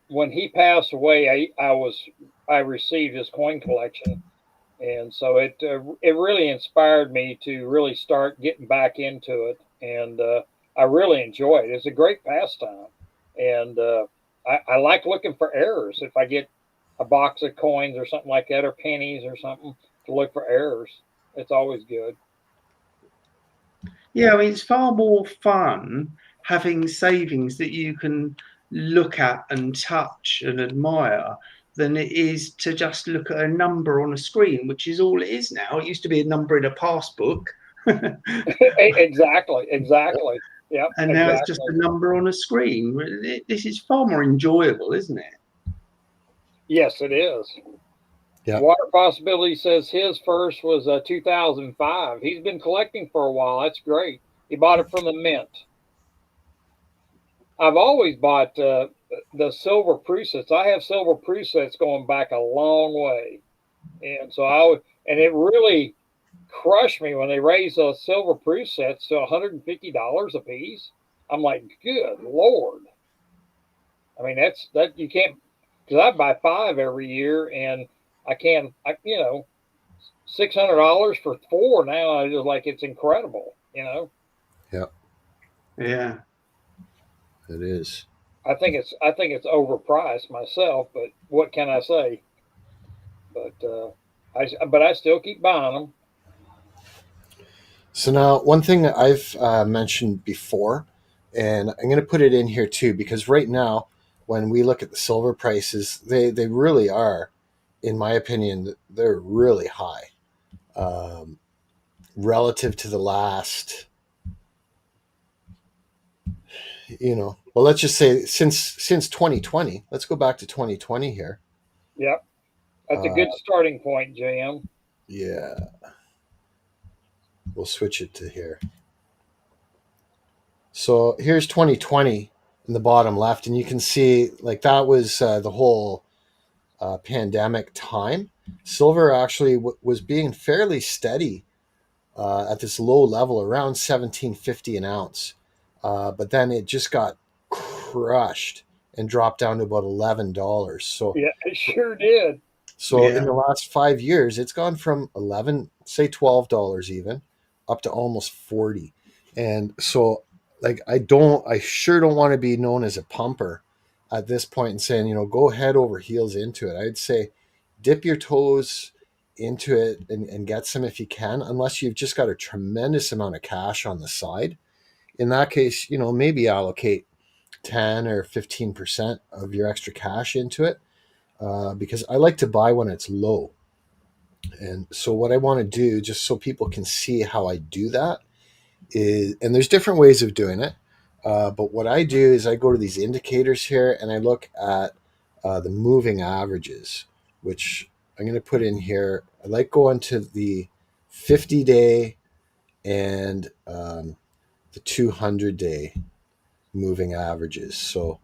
when he passed away, I received his coin collection, and so it really inspired me to really start getting back into it, and I really enjoy it. It's a great pastime, and I like looking for errors. If I get a box of coins or something like that, or pennies or something, to look for errors, it's always good. Yeah, I mean, it's far more fun having savings that you can look at and touch and admire than it is to just look at a number on a screen, which is all it is now. It used to be a number in a passbook. Exactly. Yep, And now it's just exactly. a number on a screen. This is far more enjoyable, isn't it? Yes, it is. Yeah. Water Possibility says his first was 2005. He's been collecting for a while. That's great. He bought it from the mint. I've always bought the silver presets. I have silver presets going back a long way, and and it really crushed me when they raised those silver presets to $150 a piece. I'm like, good lord! I mean, that you can't, because I buy five every year, and I can, $600 for four now. I just like it's incredible. Yeah. Yeah. It is. I think it's overpriced myself, but what can I say? But I still keep buying them. So now, one thing that I've mentioned before, and I'm going to put it in here too, because right now, when we look at the silver prices, they really are, in my opinion, they're really high relative to the last. Well, let's just say since 2020. Let's go back to 2020 here. Yep, that's a Uh, good starting point, JM. yeah, we'll switch it to here. So here's 2020 in the bottom left, and you can see like that was the whole pandemic time. Silver actually was being fairly steady at this low level around 1750 an ounce, but then it just got crushed and dropped down to about $11. Yeah, it sure did. So in Yeah. the last 5 years, it's gone from 11, say $12 even, up to almost 40. And so, like, I sure don't want to be known as a pumper at this point and saying, go head over heels into it. I'd say dip your toes into it and get some if you can, unless you've just got a tremendous amount of cash on the side. In that case, maybe allocate 10 or 15% of your extra cash into it because I like to buy when it's low. And so, what I want to do, just so people can see how I do that, is, and there's different ways of doing it. But what I do is I go to these indicators here and I look at the moving averages, which I'm going to put in here. I like going to the 50-day and the 200-day moving averages. So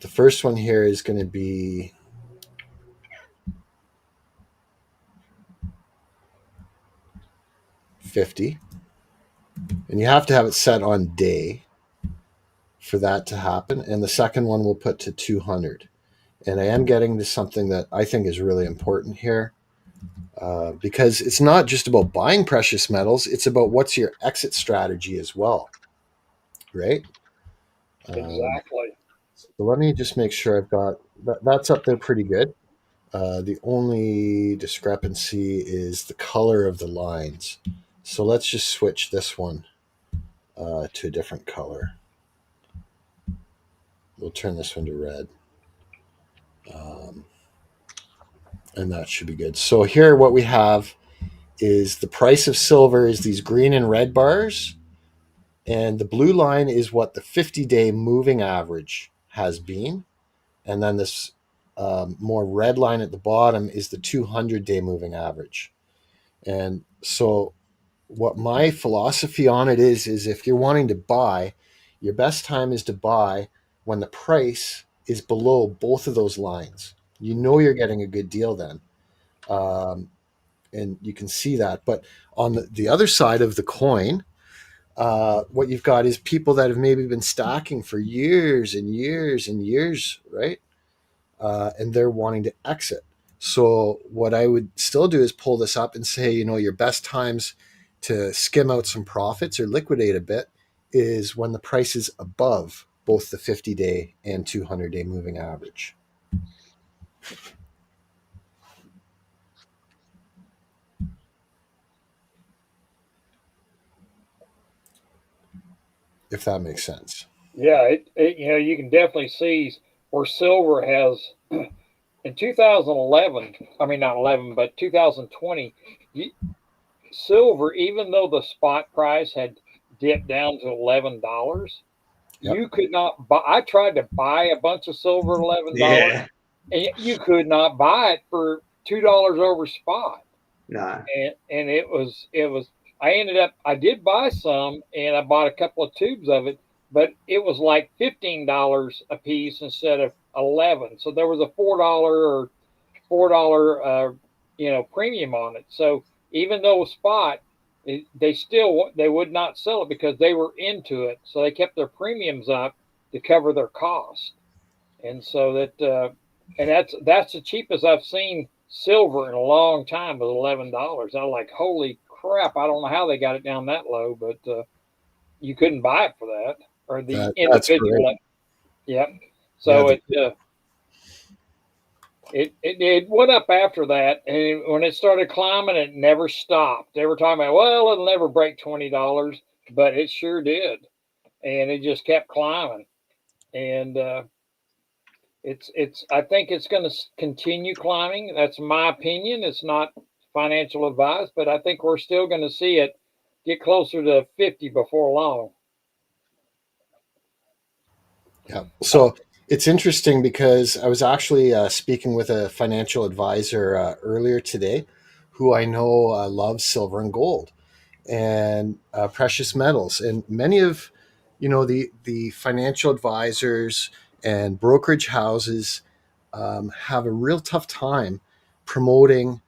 the first one here is going to be $50, and you have to have it set on day for that to happen. And the second one we'll put to 200. And I am getting to something that I think is really important here, because it's not just about buying precious metals, it's about what's your exit strategy as well, right? Exactly. So let me just make sure I've got that's up there pretty good. The only discrepancy is the color of the lines. So let's just switch this one to a different color. We'll turn this one to red. And that should be good. So here what we have is the price of silver is these green and red bars. And the blue line is what the 50-day moving average has been. And then this more red line at the bottom is the 200-day moving average. And so what my philosophy on it is if you're wanting to buy, your best time is to buy when the price is below both of those lines. You know you're getting a good deal then. And you can see that. But on the other side of the coin, what you've got is people that have maybe been stocking for years and years and years, right? And they're wanting to exit. So what I would still do is pull this up and say, your best times to skim out some profits or liquidate a bit is when the price is above both the 50-day and 200-day moving average. If that makes sense. Yeah, you can definitely see where silver has in 2011. I mean, not 11, but 2020. Silver, even though the spot price had dipped down to $11, Yep. you could not buy. I tried to buy a bunch of silver at $11, Yeah. and you could not buy it for $2 over spot. No. And it was I did buy some, and I bought a couple of tubes of it, but it was like $15 a piece instead of 11. So there was a $4 premium on it. So even though spot, they would not sell it because they were into it. So they kept their premiums up to cover their cost. And so that's the cheapest I've seen silver in a long time was $11. I'm like, holy crap! I don't know how they got it down that low, but you couldn't buy it for that, or the individual. Yep. So it went up after that, and when it started climbing, it never stopped. They were talking about, well, it'll never break $20, but it sure did, and it just kept climbing, and I think it's going to continue climbing. That's my opinion. It's not financial advice, but I think we're still going to see it get closer to 50 before long. Yeah. So it's interesting because I was actually speaking with a financial advisor earlier today who I know loves silver and gold and precious metals. And many of, the financial advisors and brokerage houses have a real tough time promoting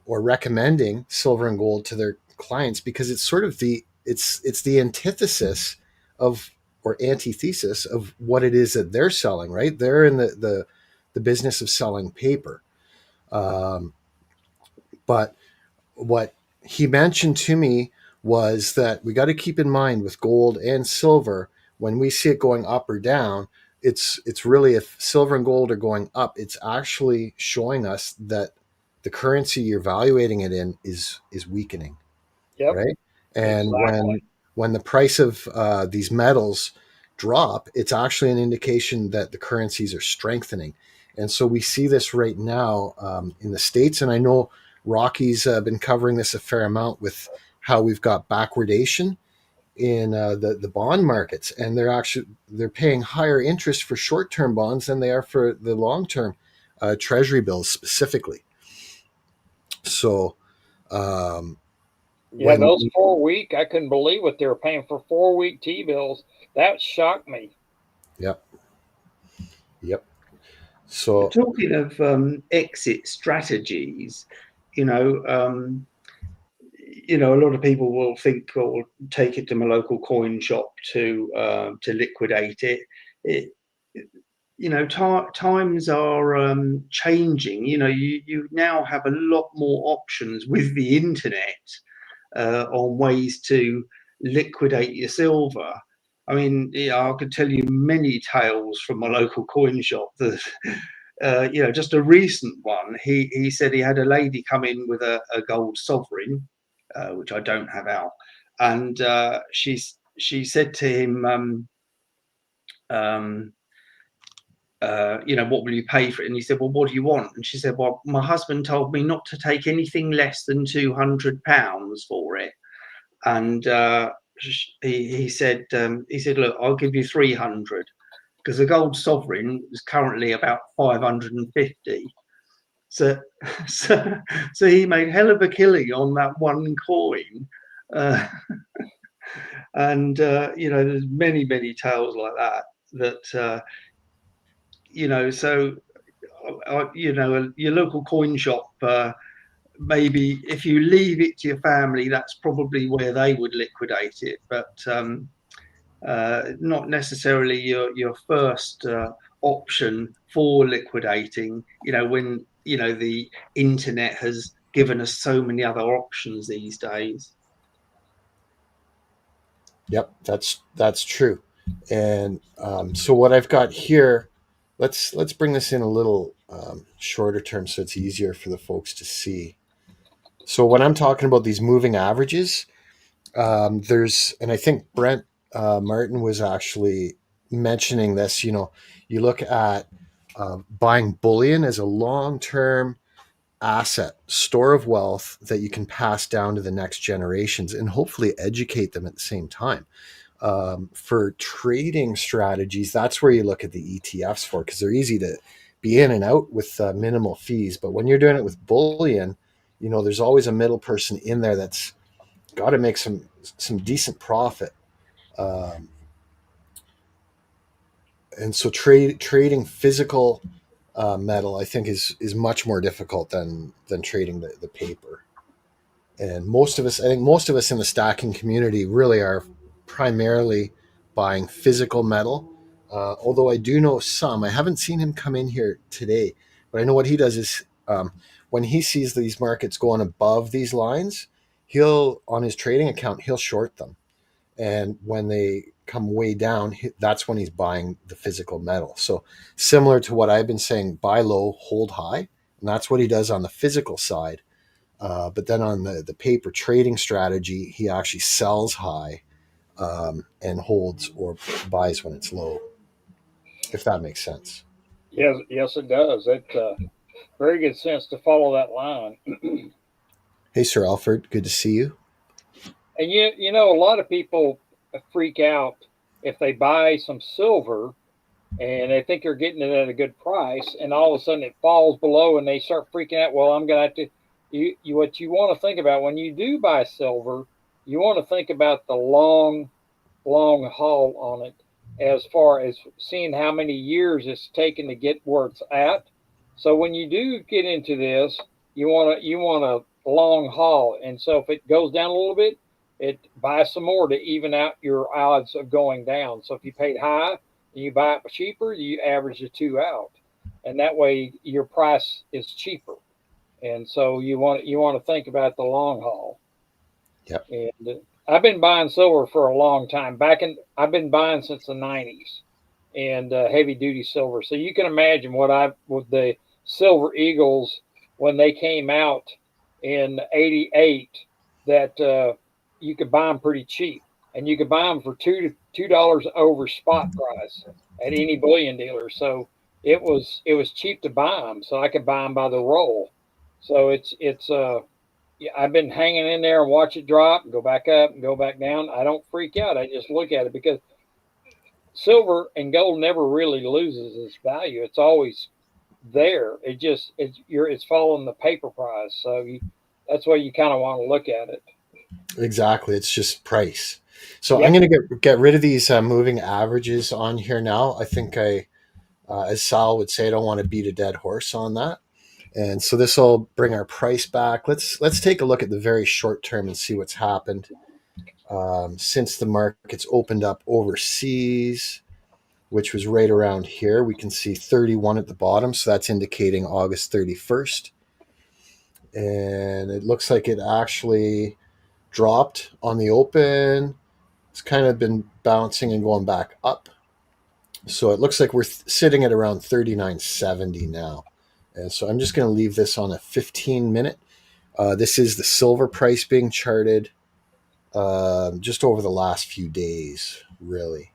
or recommending silver and gold to their clients because it's sort of it's the antithesis of or antithesis of what it is that they're selling, right? They're in the business of selling paper. But what he mentioned to me was that we got to keep in mind with gold and silver when we see it going up or down, it's really if silver and gold are going up, it's actually showing us that the currency you're valuating it in is weakening. Yep. Right. And exactly. when the price of these metals drop, it's actually an indication that the currencies are strengthening. And so we see this right now in the States. And I know Rocky's been covering this a fair amount with how we've got backwardation in the bond markets, and they're paying higher interest for short-term bonds than they are for the long-term treasury bills specifically. So Yeah, when those 4 week, I couldn't believe what they were paying for 4 week T-bills. That shocked me. yep, yep. So Talking of exit strategies, you know, a lot of people will think or take it to my local coin shop to liquidate it. It times are changing. You now have a lot more options with the internet on ways to liquidate your silver. I mean, I could tell you many tales from my local coin shop. That just a recent one. He said he had a lady come in with a gold sovereign, which I don't have out, and she said to him, what will you pay for it? And he said, well, what do you want? And she said, well, my husband told me not to take anything less than £200 for it. And he said, look, I'll give you 300, because the gold sovereign is currently about 550. So, so he made hell of a killing on that one coin. Uh, and there's many tales like that. So your local coin shop, maybe if you leave it to your family, that's probably where they would liquidate it, but not necessarily your first option for liquidating, when the internet has given us so many other options these days. yep, that's true. And so what I've got here, let's bring this in a little shorter term so it's easier for the folks to see. So when I'm talking about these moving averages, and I think Brent Martin was actually mentioning this. You look at buying bullion as a long term asset, store of wealth that you can pass down to the next generations and hopefully educate them at the same time. For trading strategies, that's where you look at the ETFs for, because they're easy to be in and out with minimal fees. But when you're doing it with bullion, there's always a middle person in there that's got to make some decent profit. Um, and so trading physical metal, I think, is much more difficult than trading the paper. And I think most of us in the stacking community really are primarily buying physical metal. Although I do know some, I haven't seen him come in here today, but I know what he does is when he sees these markets going above these lines, he'll on his trading account he'll short them, and when they come way down, that's when he's buying the physical metal. So similar to what I've been saying, buy low, hold high, and that's what he does on the physical side. But then on the paper trading strategy, he actually sells high and holds or buys when it's low, if that makes sense. Yes, it does. It very good sense to follow that line. Hey, Sir Alfred, good to see you. And a lot of people freak out if they buy some silver and they think they're getting it at a good price, and all of a sudden it falls below, and they start freaking out. Well, I'm going to have to. What you want to think about when you do buy silver, you want to think about the long haul on it, as far as seeing how many years it's taken to get where it's at. So when you do get into this, you want a long haul, and so if it goes down a little bit, it buy some more to even out your odds of going down. So if you paid high and you buy it cheaper, you average the two out, and that way your price is cheaper. And so you want to think about the long haul. Yep. And I've been buying silver for a long time. I've been buying since the '90s, and heavy duty silver. So you can imagine with the Silver Eagles when they came out in '88, that you could buy them pretty cheap, and you could buy them for $2 over spot price at any bullion dealer. So it was cheap to buy them. So I could buy them by the roll. So it's yeah, I've been hanging in there and watch it drop, go back up, and go back down. I don't freak out. I just look at it because silver and gold never really loses its value. It's always there. It's following the paper price. So that's why you kind of want to look at it. Exactly. It's just price. So I'm Yep. going to get rid of these moving averages on here now. I think as Sal would say, I don't want to beat a dead horse on that. And so this will bring our price back. Let's take a look at the very short term and see what's happened since the market's opened up overseas, which was right around here. We can see 31 at the bottom, so that's indicating August 31st. And it looks like it actually dropped on the open. It's kind of been bouncing and going back up. So it looks like we're sitting at around 39.70 now. And so I'm just going to leave this on a 15-minute. This is the silver price being charted just over the last few days, really.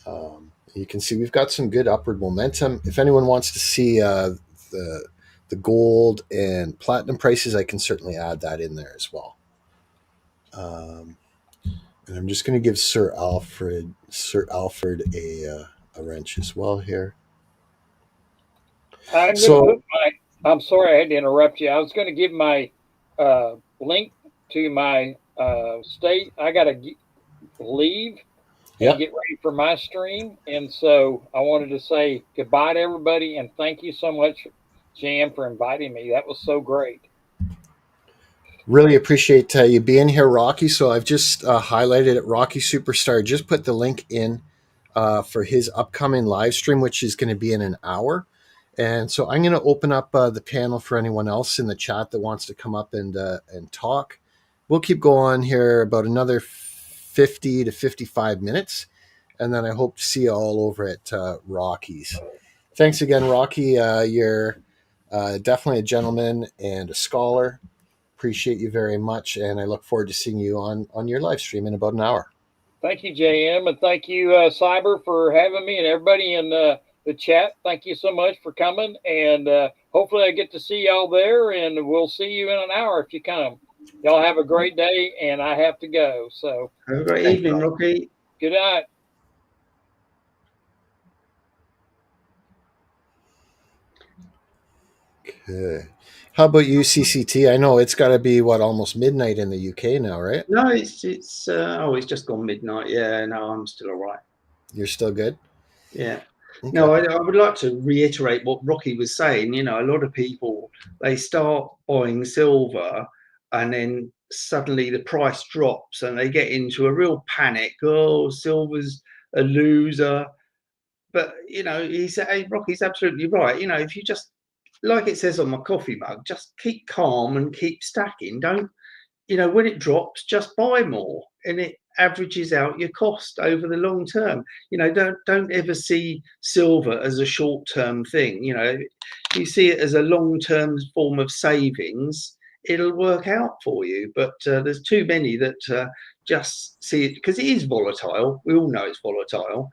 You can see we've got some good upward momentum. If anyone wants to see the gold and platinum prices, I can certainly add that in there as well. And I'm just going to give Sir Alfred a wrench as well here. I'm going to put my. I'm sorry I had to interrupt you. I was going to give my link to my state. I got to leave and get ready for my stream, and so I wanted to say goodbye to everybody and thank you so much, Jan, for inviting me. That was so great. Really appreciate you being here, Rocky. So I've just highlighted it. Rocky Superstar just put the link in for his upcoming live stream, which is going to be in an hour. And so I'm going to open up the panel for anyone else in the chat that wants to come up and talk. We'll keep going here about another 50 to 55 minutes. And then I hope to see you all over at Rocky's. Thanks again, Rocky. You're definitely a gentleman and a scholar. Appreciate you very much. And I look forward to seeing you on your live stream in about an hour. Thank you, JM. And thank you, Cyber, for having me, and everybody in the chat. Thank you so much for coming. And hopefully I get to see y'all there, and we'll see you in an hour if you come. Y'all have a great day, and I have to go. So have a great evening, Rocky. Good night. Okay. How about you, CCT? I know it's got to be almost midnight in the UK now, right? No, it's just gone midnight. Yeah, no, I'm still all right. You're still good? Yeah. Okay. No, I would like to reiterate what Rocky was saying. You know, a lot of people, they start buying silver and then suddenly the price drops and they get into a real panic. Oh, silver's a loser. But, you know, Rocky's absolutely right. You know, if you just, like it says on my coffee mug, just keep calm and keep stacking. Don't, you know, when it drops, just buy more, and it averages out your cost over the long term. You know, don't ever see silver as a short-term thing. You know, if you see it as a long-term form of savings, it'll work out for you. But there's too many that just see it because it is volatile. We all know it's volatile.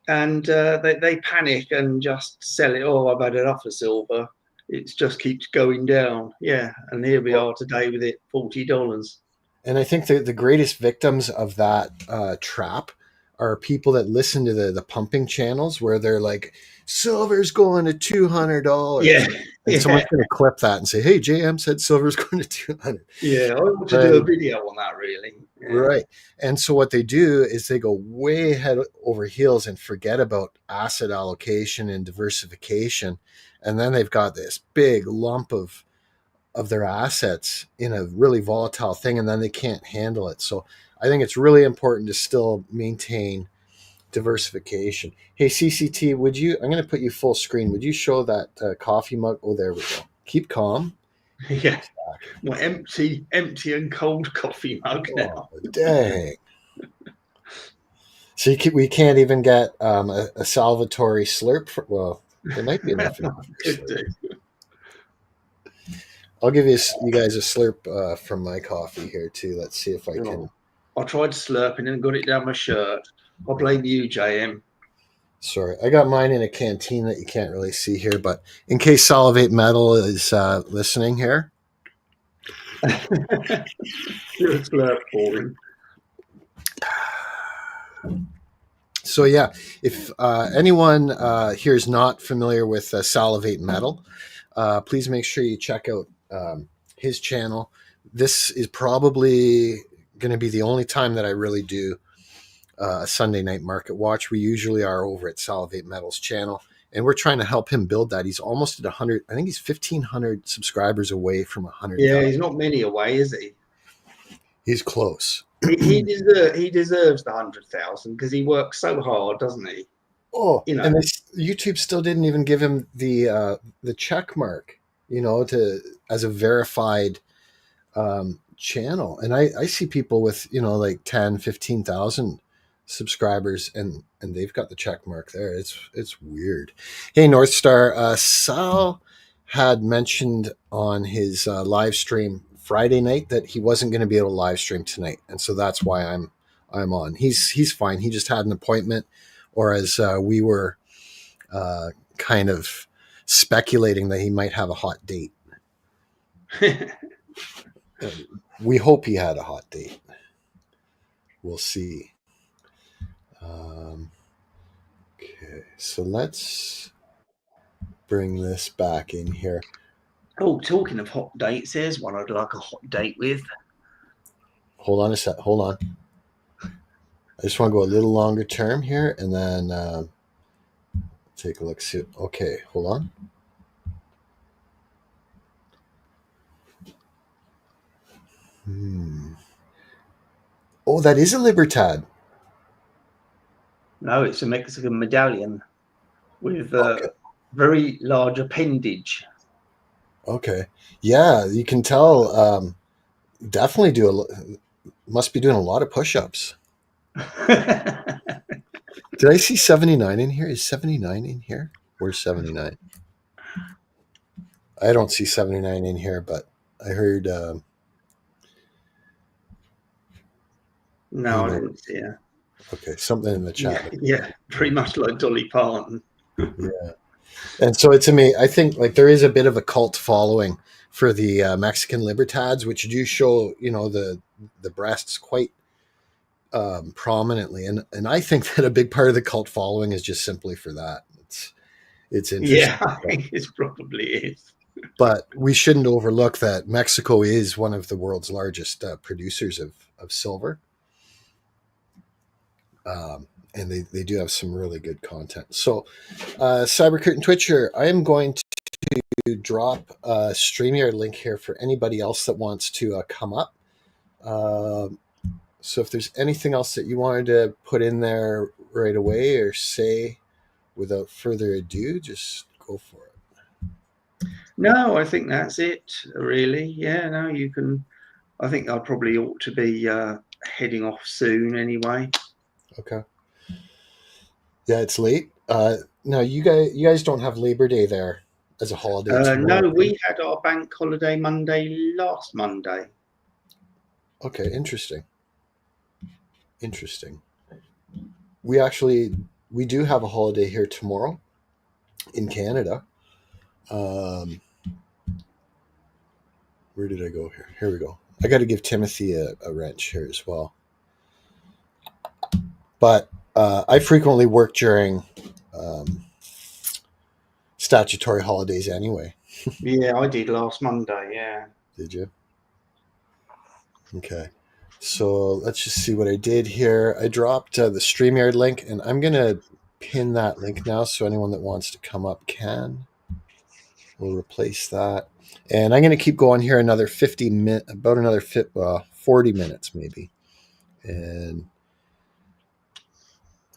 And they panic and just sell it. Oh, I've had enough of silver. It just keeps going down. Yeah. And here we are today with it, $40. And I think the greatest victims of that trap are people that listen to the pumping channels where they're like, silver's going to $200. Yeah. And someone's going to clip that and say, hey, JM said silver's going to 200. Yeah. I want to do a video on that, really. Yeah. Right. And so what they do is they go way head over heels and forget about asset allocation and diversification. And then they've got this big lump of their assets in a really volatile thing, and then they can't handle it. So I think it's really important to still maintain diversification. Hey, CCT, I'm going to put you full screen. Would you show that coffee mug? Oh, there we go. Keep calm. Yeah. My empty and cold coffee mug now. Dang. So we can't even get a salvatory slurp. Well, there might be enough. I'll give you guys a slurp from my coffee here too. Let's see if I can. I tried slurping and got it down my shirt. I blame you, JM. Sorry, I got mine in a canteen that you can't really see here, but in case Salivate Metal is listening here. You're a slurp for him. So yeah, if anyone here is not familiar with Salivate Metal, please make sure you check out his channel. This is probably going to be the only time that I really do a Sunday night market watch. We usually are over at Salivate Metal's channel, and we're trying to help him build that. He's almost at 100. I think he's 1,500 subscribers away from 100,000. Yeah, he's not many away, is he? He's close. He deserves the 100,000 because he works so hard, doesn't he? Oh, You know. and YouTube still didn't even give him the check mark, to as a verified channel. And I see people with, like 10, 15,000 subscribers, and they've got the check mark there. It's weird. Hey, North Star, Sal had mentioned on his live stream Friday night that he wasn't going to be able to live stream tonight, and so that's why I'm on. He's fine. He just had an appointment, or as we were kind of speculating that he might have a hot date. We hope he had a hot date. We'll see. Okay, so let's bring this back in here. Oh, talking of hot dates, there's one I'd like a hot date with. Hold on a sec. Hold on. I just want to go a little longer term here, and then take a look. See. Okay, hold on. Oh, that is a Libertad. No, it's a Mexican medallion with a very large appendage. Okay. Yeah, you can tell. Definitely must be doing a lot of push-ups. Did I see 79 in here? Is 79 in here? Where's 79? I don't see 79 in here, but I heard. No, I didn't see it. Okay, something in the chat. Yeah, pretty much like Dolly Parton. Yeah. And so it's amazing. I think like there is a bit of a cult following for the Mexican Libertads, which do show, the breasts quite prominently. And I think that a big part of the cult following is just simply for that. It's interesting. Yeah, I think it probably is. But we shouldn't overlook that Mexico is one of the world's largest producers of silver. And they do have some really good content. So, Cybercurt and Twitcher, I am going to drop a StreamYard link here for anybody else that wants to come up. So if there's anything else that you wanted to put in there right away or say without further ado, just go for it. No, I think that's it, really. Yeah, no, you can. I think I probably ought to be heading off soon anyway. Okay. Yeah, it's late. No, you guys don't have Labor Day there as a holiday. No, we had our bank holiday Monday last Monday. Okay, interesting. We do have a holiday here tomorrow in Canada. Where did I go here? Here we go. I got to give Timothy a wrench here as well. But I frequently work during statutory holidays anyway. Yeah, I did last Monday, yeah. Did you? Okay. So let's just see what I did here. I dropped the StreamYard link, and I'm going to pin that link now so anyone that wants to come up can. We'll replace that. And I'm going to keep going here another 40 minutes maybe. And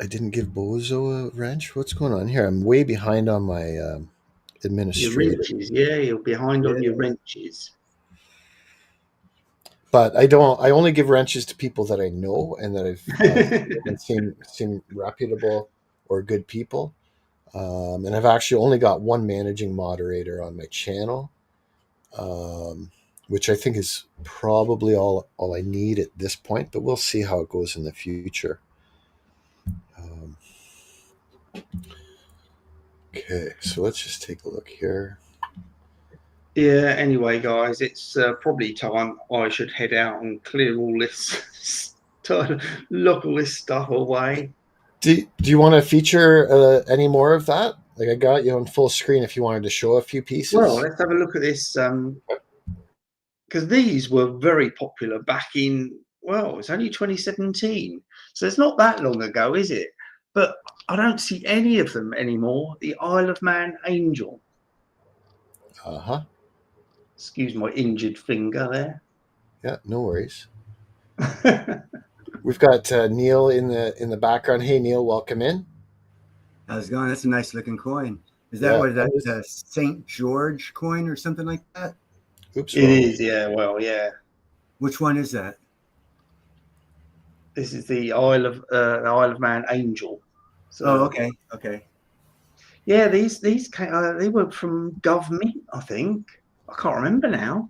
I didn't give Bozo a wrench. What's going on here? I'm way behind on my administrative. Your wrenches, yeah, you're behind on your wrenches. But I only give wrenches to people that I know and that I've seem reputable or good people. And I've actually only got one managing moderator on my channel, which I think is probably all I need at this point, but we'll see how it goes in the future. Okay, so let's just take a look here. Yeah, anyway, guys, it's probably time I should head out and clear all this, lock all this stuff away. Do you want to feature any more of that? Like I got you on full screen if you wanted to show a few pieces. Well, let's have a look at this, because these were very popular back in well, it's only 2017, so it's not that long ago, is it? But I don't see any of them anymore. The Isle of Man Angel. Uh-huh. Excuse my injured finger Yeah, no worries. there. We've got Neil in the background. Hey, Neil, welcome in. How's it going? That's a nice looking coin. Is that Yeah. what that St. George coin or something like that? Oops, It wrong. is, yeah. Well, yeah. Which one is that? This is the Isle of Man Angel. So, Oh, okay, okay. yeah, these came, they were from government, I think. I can't remember now,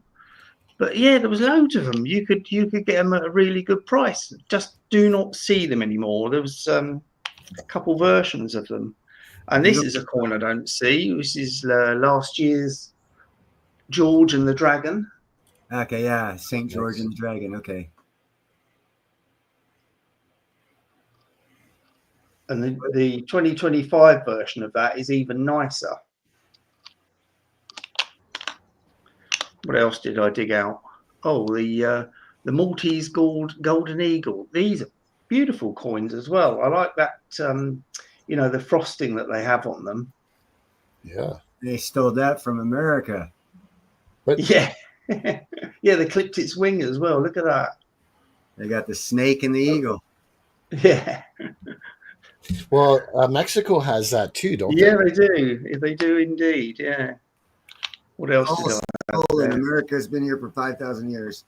but yeah, there was loads of them. You could get them at a really good price. Just do not see them anymore. There was a couple versions of them, and this is a coin I don't see. This is last year's George and the Dragon. Okay, yeah, St. George Nice. and the Dragon. Okay. And the 2025 version of that is even nicer. What else did I dig out? Oh, the Maltese Golden Eagle. These are beautiful coins as well. I like that, the frosting that they have on them. Yeah. They stole that from America. But Yeah. Yeah, they clipped its wing as well. Look at that. They got the snake and the eagle. Yeah. well, Mexico has that too, don't Yeah, they? they do. They do indeed. Yeah. What else did I have Oh, and there? America's been here for 5,000 years.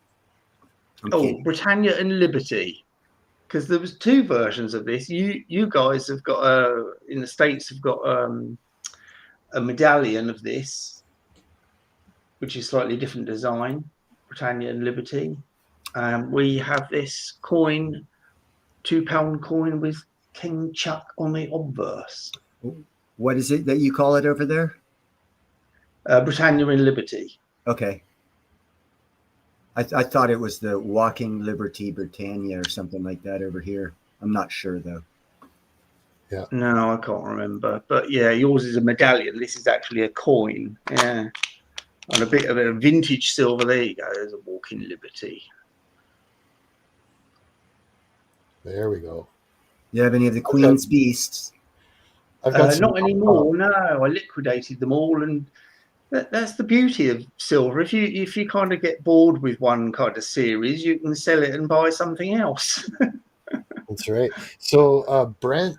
I'm Oh, kidding. Britannia and Liberty. Because there was two versions of this. You guys have got in the States have got a medallion of this, which is slightly different design, Britannia and Liberty. We have this coin, £2 coin with King Chuck on the obverse. What is it that you call it over there? Britannia and Liberty. Okay. I thought it was the Walking Liberty Britannia or something like that over here. I'm not sure though. Yeah. No, I can't remember. But yeah, yours is a medallion. This is actually a coin. Yeah. On a bit of a vintage silver. There you go. There's a Walking Liberty. There we go. You have any of the Queen's Beasts? I've got Not anymore. No, I liquidated them all, and that's the beauty of silver. If you kind of get bored with one kind of series, you can sell it and buy something else. That's right. So Brent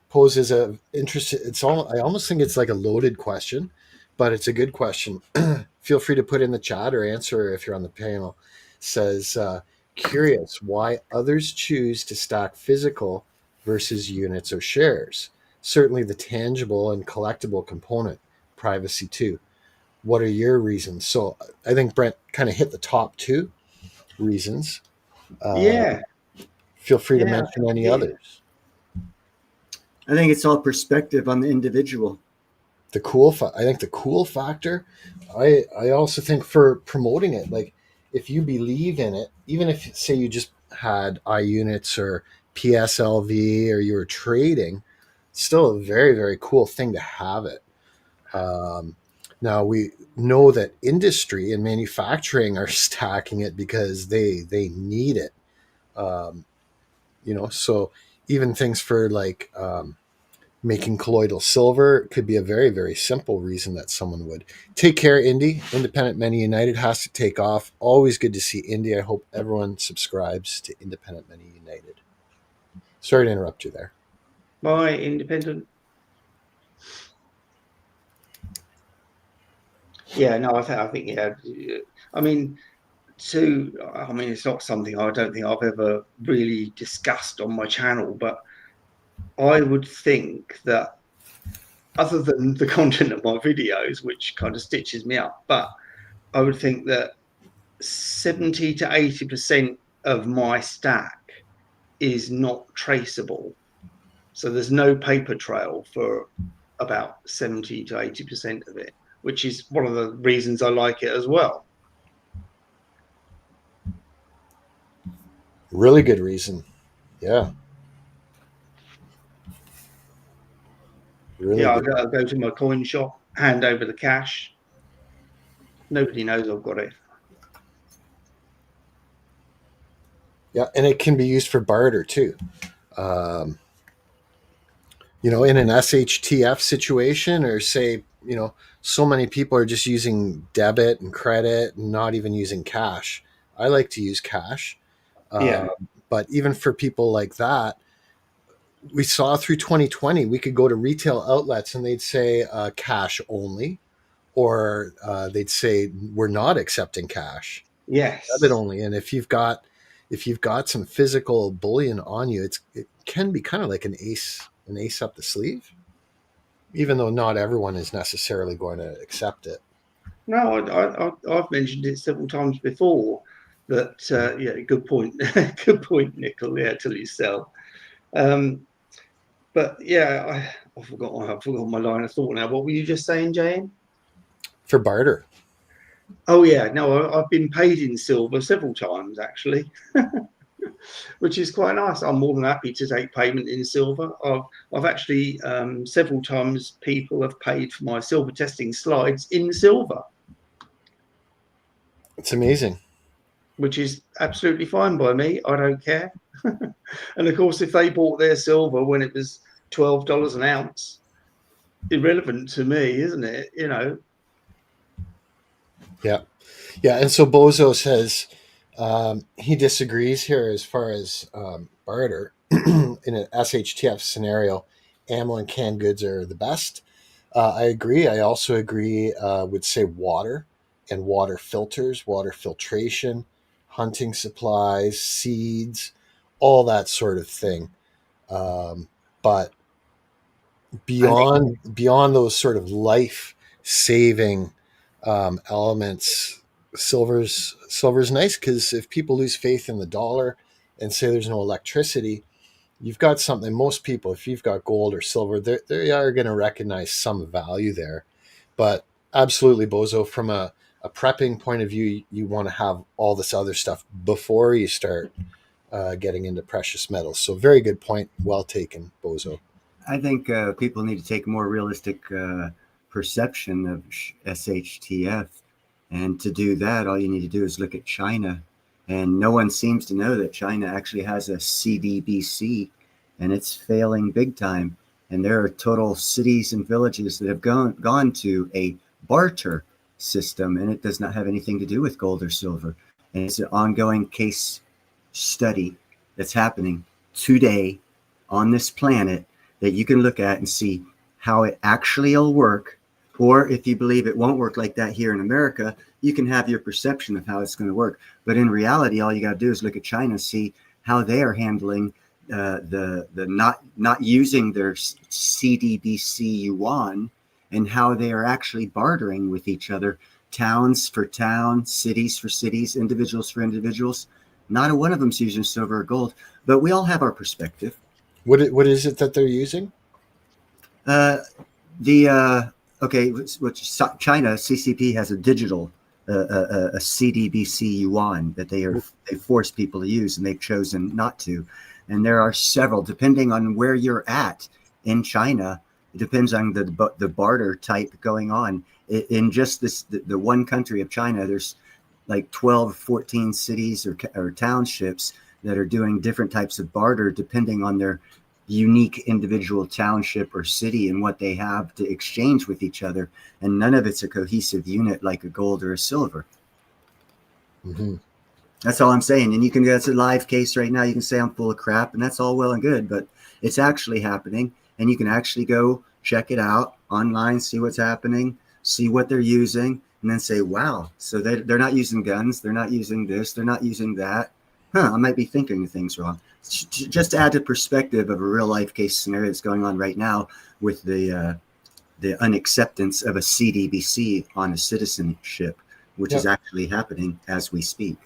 poses a interesting. I almost think it's like a loaded question, but it's a good question. Feel free to put in the chat or answer if you're on the panel. Says curious why others choose to stack physical versus units or shares. Certainly the tangible and collectible component, privacy too. What are your reasons? So I think Brent kind of hit the top two reasons. Yeah. Feel free to Yeah, mention any yeah. others. I think it's all perspective on the individual. I think the cool factor. I also think for promoting it, like if you believe in it, even if say you just had iUnits or PSLV or you were trading, still a very, very cool thing to have it. Now we know that industry and manufacturing are stacking it because they need it. So even things for like making colloidal silver could be a very, very simple reason that someone would. Take care, Indy. Independent Many United has to take off. Always good to see Indy. I hope everyone subscribes to Independent Many United. Sorry to interrupt you there. Bye, Independent. Yeah, no, I think yeah. I mean, it's not something I don't think I've ever really discussed on my channel, but I would think that other than the content of my videos, which kind of stitches me up, but I would think that 70 to 80% of my stack is not traceable. So there's no paper trail for about 70 to 80% of it, which is one of the reasons I like it as well. Really good reason. Yeah. Really Yeah, good. I'll go to my coin shop, hand over the cash. Nobody knows I've got it. Yeah, and it can be used for barter too. Um, in an SHTF situation, or say, so many people are just using debit and credit and not even using cash. I like to use cash. Uh, Yeah, but even for people like that, we saw through 2020, we could go to retail outlets and they'd say cash only, or they'd say we're not accepting cash, debit yes. only. And if you've got some physical bullion on you, it can be kind of like an ace up the sleeve, even though not everyone is necessarily going to accept it. No, I've mentioned it several times before. That yeah, good point, good point, Nickel. Yeah, till you sell. Um, but yeah, I forgot my line of thought now. What were you just saying, Jane? For barter. Oh yeah, no, I've been paid in silver several times actually, which is quite nice. I'm more than happy to take payment in silver. I've actually several times people have paid for my silver testing slides in silver, It's amazing. which is absolutely fine by me. I don't care. And of course, if they bought their silver when it was $12 an ounce, irrelevant to me, isn't it? Yeah. Yeah. And so Bozo says he disagrees here as far as barter. In an SHTF scenario, ammo and canned goods are the best. I agree. I also agree with, say, water and water filters, water filtration, hunting supplies, seeds, all that sort of thing. But I think beyond those sort of life saving elements, silver's nice, because if people lose faith in the dollar and say there's no electricity, you've got something. Most people, if you've got gold or silver, they are going to recognize some value there. But absolutely, Bozo, from a prepping point of view, you want to have all this other stuff before you start getting into precious metals. So very good point. Well taken, Bozo. I think people need to take a more realistic perception of SHTF, and to do that, all you need to do is look at China, and no one seems to know that China actually has a CDBC, and it's failing big time. And there are total cities and villages that have gone to a barter system, and it does not have anything to do with gold or silver. And it's an ongoing case study that's happening today on this planet that you can look at and see how it actually will work. Or if you believe it won't work like that here in America, you can have your perception of how it's going to work. But in reality, all you got to do is look at China, see how they are handling the not using their CDBC yuan, and how they are actually bartering with each other, towns for town, cities for cities, individuals for individuals. Not a one of them's using silver or gold, but we all have our perspective. What is it that they're using? Uh, the okay, which China CCP has a digital a CDBC yuan that they force people to use, and they've chosen not to. And there are several, depending on where you're at in China. It depends on the barter type going on. In just the one country of China, there's like 12, 14 cities or townships that are doing different types of barter depending on their unique individual township or city and what they have to exchange with each other. And none of it's a cohesive unit like a gold or a silver. Mm-hmm. That's all I'm saying. And that's a live case right now. You can say I'm full of crap, and that's all well and good, but it's actually happening. And you can actually go check it out online, see what's happening, see what they're using, and then say, wow, so they're not using guns. They're not using this. They're not using that. I might be thinking of things wrong. Just to add to perspective of a real life case scenario that's going on right now with the unacceptance of a CDBC on a citizenship, which is actually happening as we speak.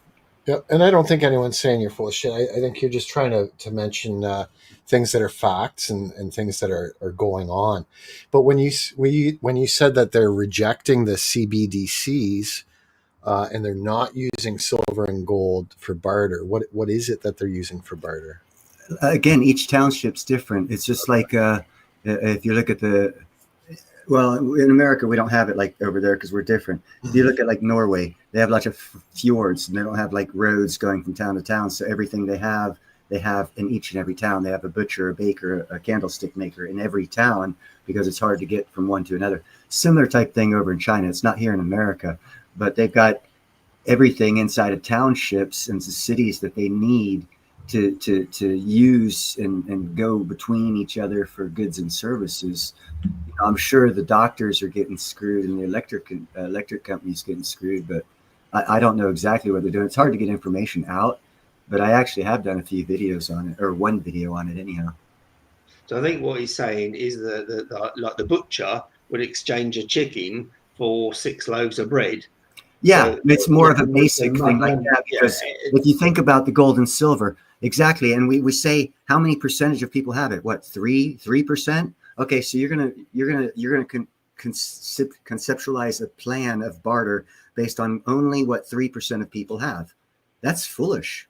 Yeah, and I don't think anyone's saying you're full of shit. I think you're just trying to mention things that are facts and things that are going on. But when you said that they're rejecting the CBDCs and they're not using silver and gold for barter, what is it that they're using for barter? Again, each township's different. It's just like if you look at Well, in America, we don't have it like over there because we're different. If you look at like Norway, they have lots of fjords and they don't have like roads going from town to town. So everything they have in each and every town. They have a butcher, a baker, a candlestick maker in every town because it's hard to get from one to another. Similar type thing over in China. It's not here in America, but they've got everything inside of townships and cities that they need to use and go between each other for goods and services. I'm sure the doctors are getting screwed and the electric companies getting screwed, but I don't know exactly what they're doing. It's hard to get information out, but I actually have done a few videos on it, or one video on it anyhow. So I think what he's saying is that like the butcher would exchange a chicken for 6 loaves of bread. Yeah, So, it's more of a basic thing like that, because if you think about the gold and silver, exactly, and we say how many percentage of people have it? What, 3%? Okay, so you're gonna conceptualize a plan of barter based on only what 3% of people have. That's foolish.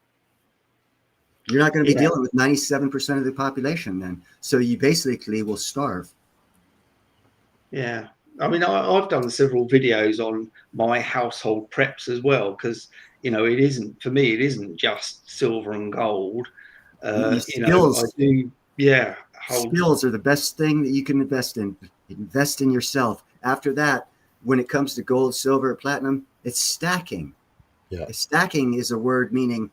You're not going to be dealing with 97% of the population then, so you basically will starve. Yeah. I mean, I've done several videos on my household preps as well, because, you know, it isn't, for me, it isn't just silver and gold. You know, I do, yeah. Skills are the best thing that you can invest in. Invest in yourself. After that, when it comes to gold, silver, platinum, it's stacking. Yeah. Stacking is a word meaning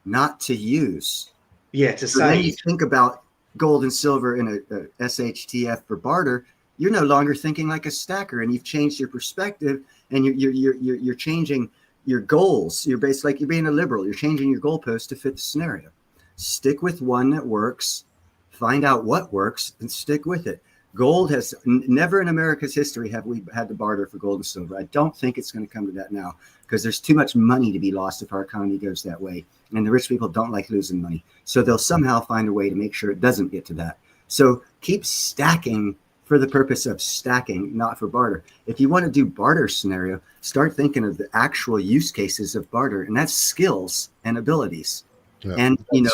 not to use. Yeah, to so save. When you think about gold and silver in a SHTF for barter, you're no longer thinking like a stacker, and you've changed your perspective, and you're changing your goals. You're basically like you're being a liberal. You're changing your goalpost to fit the scenario. Stick with one that works, find out what works, and stick with it. Gold has never in America's history have we had to barter for gold and silver. I don't think it's going to come to that now, because there's too much money to be lost if our economy goes that way. And the rich people don't like losing money. So they'll somehow find a way to make sure it doesn't get to that. So keep stacking for the purpose of stacking, not for barter. If you want to do barter scenario, start thinking of the actual use cases of barter, and that's skills and abilities. Yeah, and you know,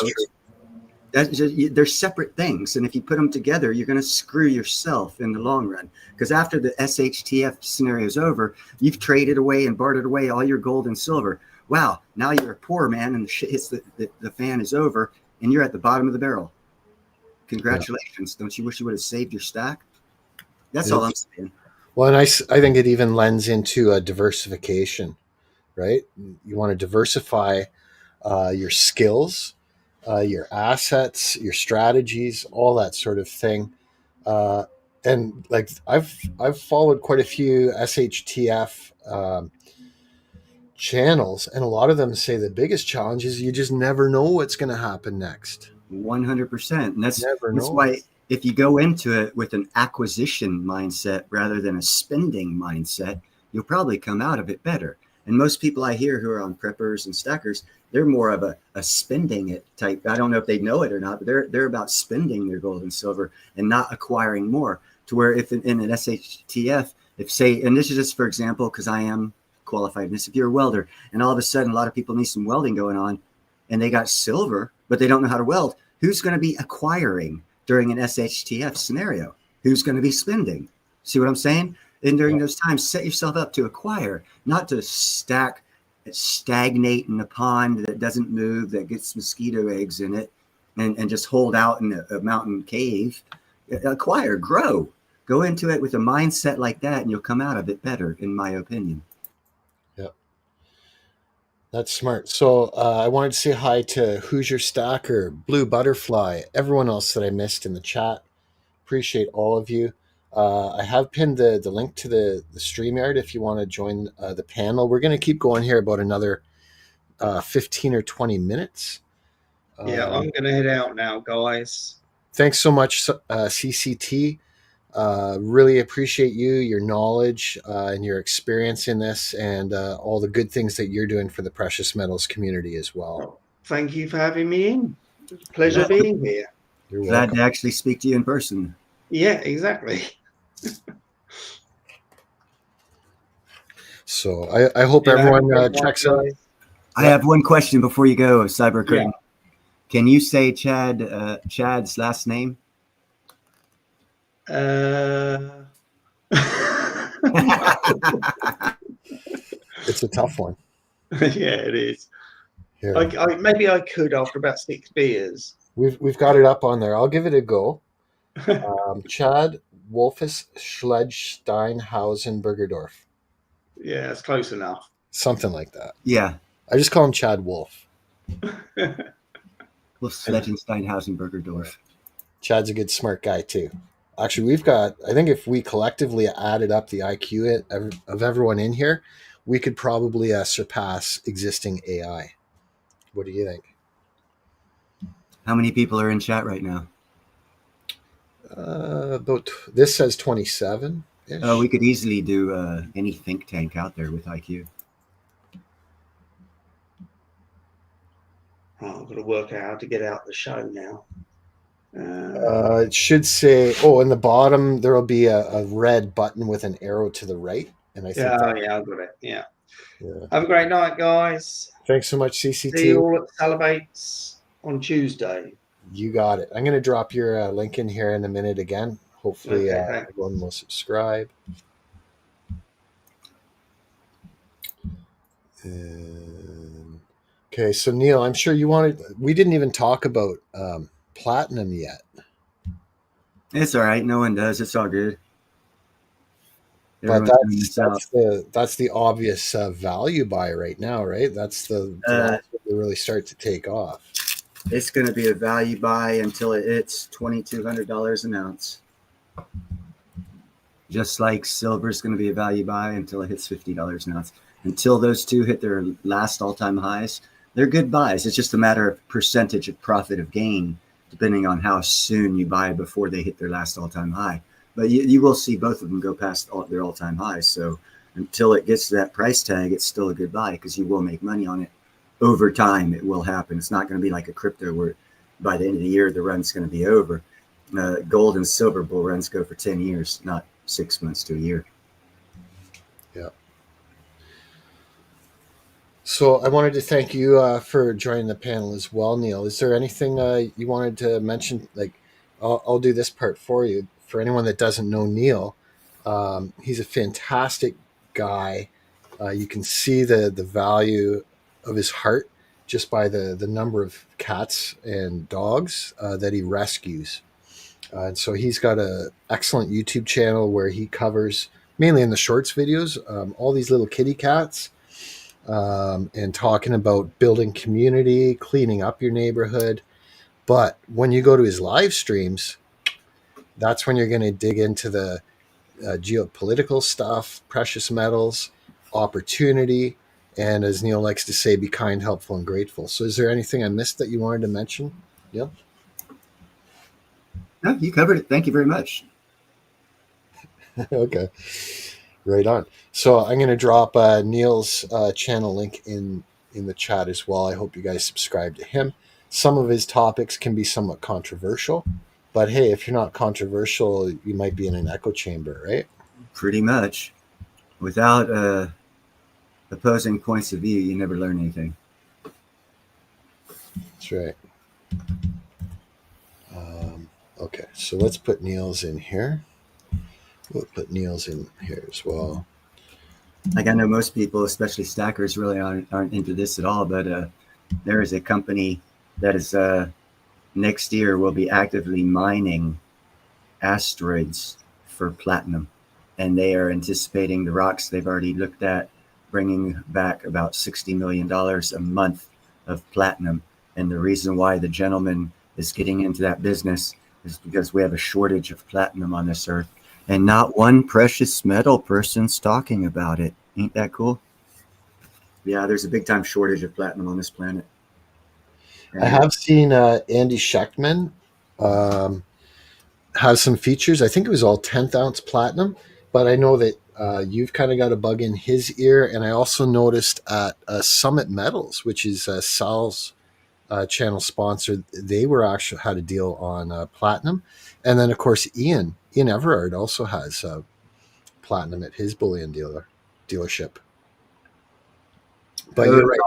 they're separate things. And if you put them together, you're going to screw yourself in the long run. Because after the SHTF scenario is over, you've traded away and bartered away all your gold and silver. Wow, now you're a poor man, and the shit hits the fan is over, and you're at the bottom of the barrel. Congratulations. Yeah. Don't you wish you would have saved your stack? That's all I'm saying. Well, and I think it even lends into a diversification, right? You want to diversify your skills, your assets, your strategies, all that sort of thing. And like I've followed quite a few SHTF channels, and a lot of them say the biggest challenge is you just never know what's going to happen next. 100%. And that's why if you go into it with an acquisition mindset rather than a spending mindset, you'll probably come out of it better. And most people I hear who are on preppers and stackers, they're more of a spending it type. I don't know if they know it or not, but they're about spending their gold and silver and not acquiring more. To where if in an SHTF, if say, and this is just for example, because I am qualified in this, if you're a welder and all of a sudden a lot of people need some welding going on and they got silver, but they don't know how to weld, who's going to be acquiring during an SHTF scenario? Who's going to be spending? See what I'm saying? And during those times, set yourself up to acquire, not to stagnate in a pond that doesn't move, that gets mosquito eggs in it, and just hold out in a mountain cave. Acquire, grow. Go into it with a mindset like that, and you'll come out of it better, in my opinion. Yeah. That's smart. So I wanted to say hi to Hoosier Stacker, Blue Butterfly, everyone else that I missed in the chat. Appreciate all of you. I have pinned the link to the StreamYard if you want to join the panel. We're going to keep going here about another 15 or 20 minutes. Yeah, I'm going to head out now, guys. Thanks so much, CCT. Really appreciate you, your knowledge, and your experience in this, and all the good things that you're doing for the precious metals community as well. Well, thank you for having me in. Pleasure being here. You're glad welcome. to actually speak to you in person. Yeah, exactly. So I hope everyone checks out. I have one question before you go, Cyber Curtain. Yeah. Can you say Chad's last name? It's a tough one. Yeah, it is. Here, Maybe I could after about 6 beers. we've got it up on there. I'll give it a go. Chad Wolfus Schledsteinhausen Bergerdorf, Yeah, it's close enough. something like that. Yeah. I just call him Chad Wolf. Well, Sledgensteinhausen Bergerdorf. Chad's a good, smart guy too. Actually, we've got. I think if we collectively added up the IQ of everyone in here, we could probably surpass existing AI. What do you think? How many people are in chat right now? About this says 27. Oh, we could easily do any think tank out there with IQ. Oh, I've got to work out how to get out the show now. It should say, in the bottom there will be a red button with an arrow to the right, and I think I've got it. Yeah. Have a great night, guys. Thanks so much, CCT. See you all at Salivate's on Tuesday. You got it. I'm going to drop your link in here in a minute again. Hopefully, everyone will subscribe. Okay, so Neil, I'm sure you wanted. We didn't even talk about platinum yet. It's all right. No one does. It's all good. But that's the obvious value buy right now, right? That's the really start to take off. It's going to be a value buy until it hits $2,200 an ounce. Just like silver is going to be a value buy until it hits $50 an ounce. Until those two hit their last all-time highs, they're good buys. It's just a matter of percentage of profit of gain, depending on how soon you buy before they hit their last all-time high. But you will see both of them go past their all-time highs. So until it gets to that price tag, it's still a good buy because you will make money on it. Over time, it will happen. It's not going to be like a crypto where by the end of the year, the run's going to be over. Gold and silver bull runs go for 10 years, not 6 months to a year. Yeah. So I wanted to thank you for joining the panel as well, Neil. Is there anything you wanted to mention? Like, I'll do this part for you. For anyone that doesn't know Neil, he's a fantastic guy. You can see the value of his heart just by the number of cats and dogs that he rescues. And so he's got an excellent YouTube channel where he covers, mainly in the shorts videos, all these little kitty cats and talking about building community, cleaning up your neighborhood. But when you go to his live streams, that's when you're going to dig into the geopolitical stuff, precious metals, opportunity, and as Neil likes to say, be kind, helpful, and grateful. So is there anything I missed that you wanted to mention, Neil? No, you covered it. Thank you very much. Okay. Right on. So I'm going to drop Neil's channel link in the chat as well. I hope you guys subscribe to him. Some of his topics can be somewhat controversial, but hey, if you're not controversial, you might be in an echo chamber, right? Pretty much. Without opposing points of view, you never learn anything. That's right. Okay, so let's put Neil's in here. We'll put Neil's in here as well. Like I know most people, especially stackers, really aren't into this at all, but there is a company that is next year will be actively mining asteroids for platinum, and they are anticipating the rocks they've already looked at bringing back about $60 million a month of platinum. And the reason why the gentleman is getting into that business is because we have a shortage of platinum on this earth, and not one precious metal person's talking about it. Ain't that cool? Yeah, there's a big time shortage of platinum on this planet. I have seen Andy Schechtman have some features. I think it was all 10th ounce platinum, but I know that you've kind of got a bug in his ear. And I also noticed at Summit Metals, which is Sal's channel sponsored, they were actually had a deal on platinum. And then, of course, Ian Everard also has platinum at his bullion dealership. But you're right.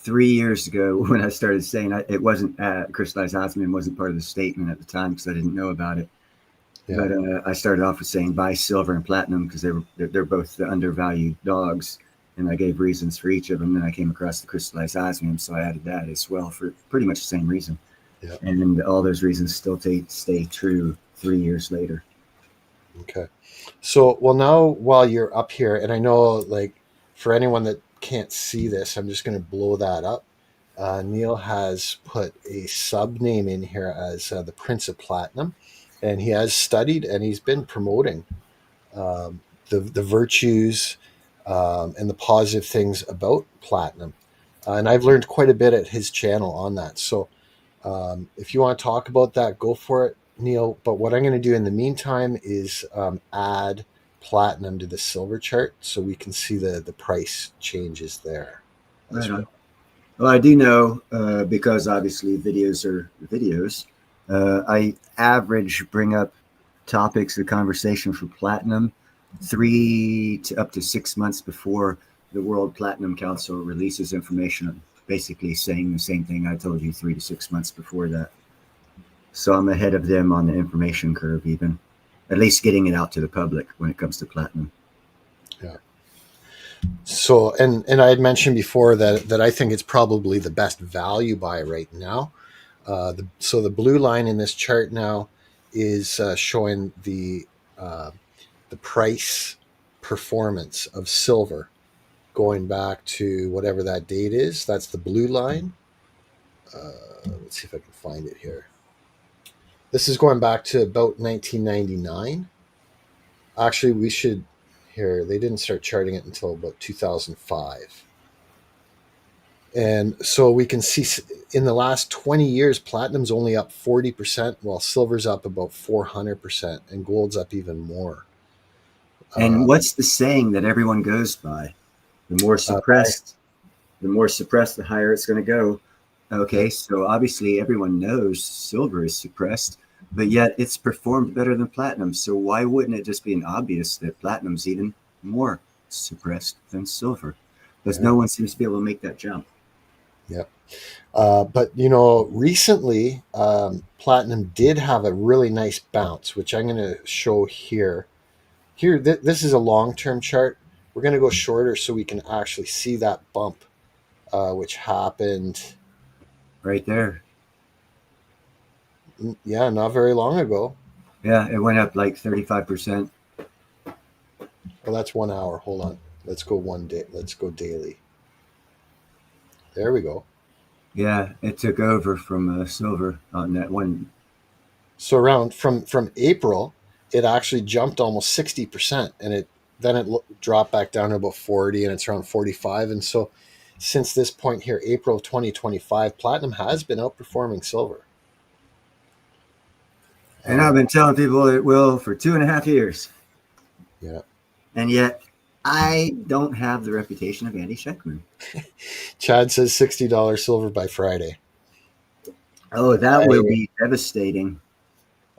3 years ago when I started saying it wasn't crystallized osmium wasn't part of the statement at the time because I didn't know about it. Yeah. But I started off with saying buy silver and platinum because they're both the undervalued dogs, and I gave reasons for each of them. Then I came across the crystallized osmium, so I added that as well for pretty much the same reason. Yeah. And all those reasons still stay true 3 years later. Okay. So, well, now while you're up here, and I know, like, for anyone that can't see this, I'm just going to blow that up. Neil has put a sub name in here as the Prince of Platinum, and he has studied and he's been promoting the virtues and the positive things about platinum. And I've learned quite a bit at his channel on that. So, if you want to talk about that, go for it, Neil. But what I'm going to do in the meantime is add platinum to the silver chart so we can see the price changes there as Right well. on. Well, I do know because obviously videos are videos. I average bring up topics of conversation for platinum 3 to up to 6 months before the World Platinum Council releases information, basically saying the same thing I told you 3 to 6 months before that. So I'm ahead of them on the information curve, even at least getting it out to the public when it comes to platinum. Yeah. So, and I had mentioned before that I think it's probably the best value buy right now. So the blue line in this chart now is showing the price performance of silver going back to whatever that date is. That's the blue line. Let's see if I can find it here. This is going back to about 1999. Actually, we should here. They didn't start charting it until about 2005. And so we can see in the last 20 years, platinum's only up 40%, while silver's up about 400%, and gold's up even more. And what's the saying that everyone goes by? The more suppressed, the higher it's going to go. Okay, so obviously everyone knows silver is suppressed, but yet it's performed better than platinum. So why wouldn't it just be an obvious that platinum's even more suppressed than silver? Because no one seems to be able to make that jump. Yeah. But recently, platinum did have a really nice bounce, which I'm going to show here. Here, this is a long-term chart. We're going to go shorter so we can actually see that bump, which happened. Right there. Yeah, not very long ago. Yeah, it went up like 35%. Well, that's 1 hour. Hold on. Let's go one day. Let's go daily. There we go. Yeah, it took over from silver on that one. So around from April, it actually jumped almost 60%, and it dropped back down to about 40, and it's around 45. And so since this point here, April of 2025, platinum has been outperforming silver. And I've been telling people it will for 2.5 years. Yeah. And yet I don't have the reputation of Andy Scheckman. Chad says $60 silver by Friday. Oh, that will be devastating.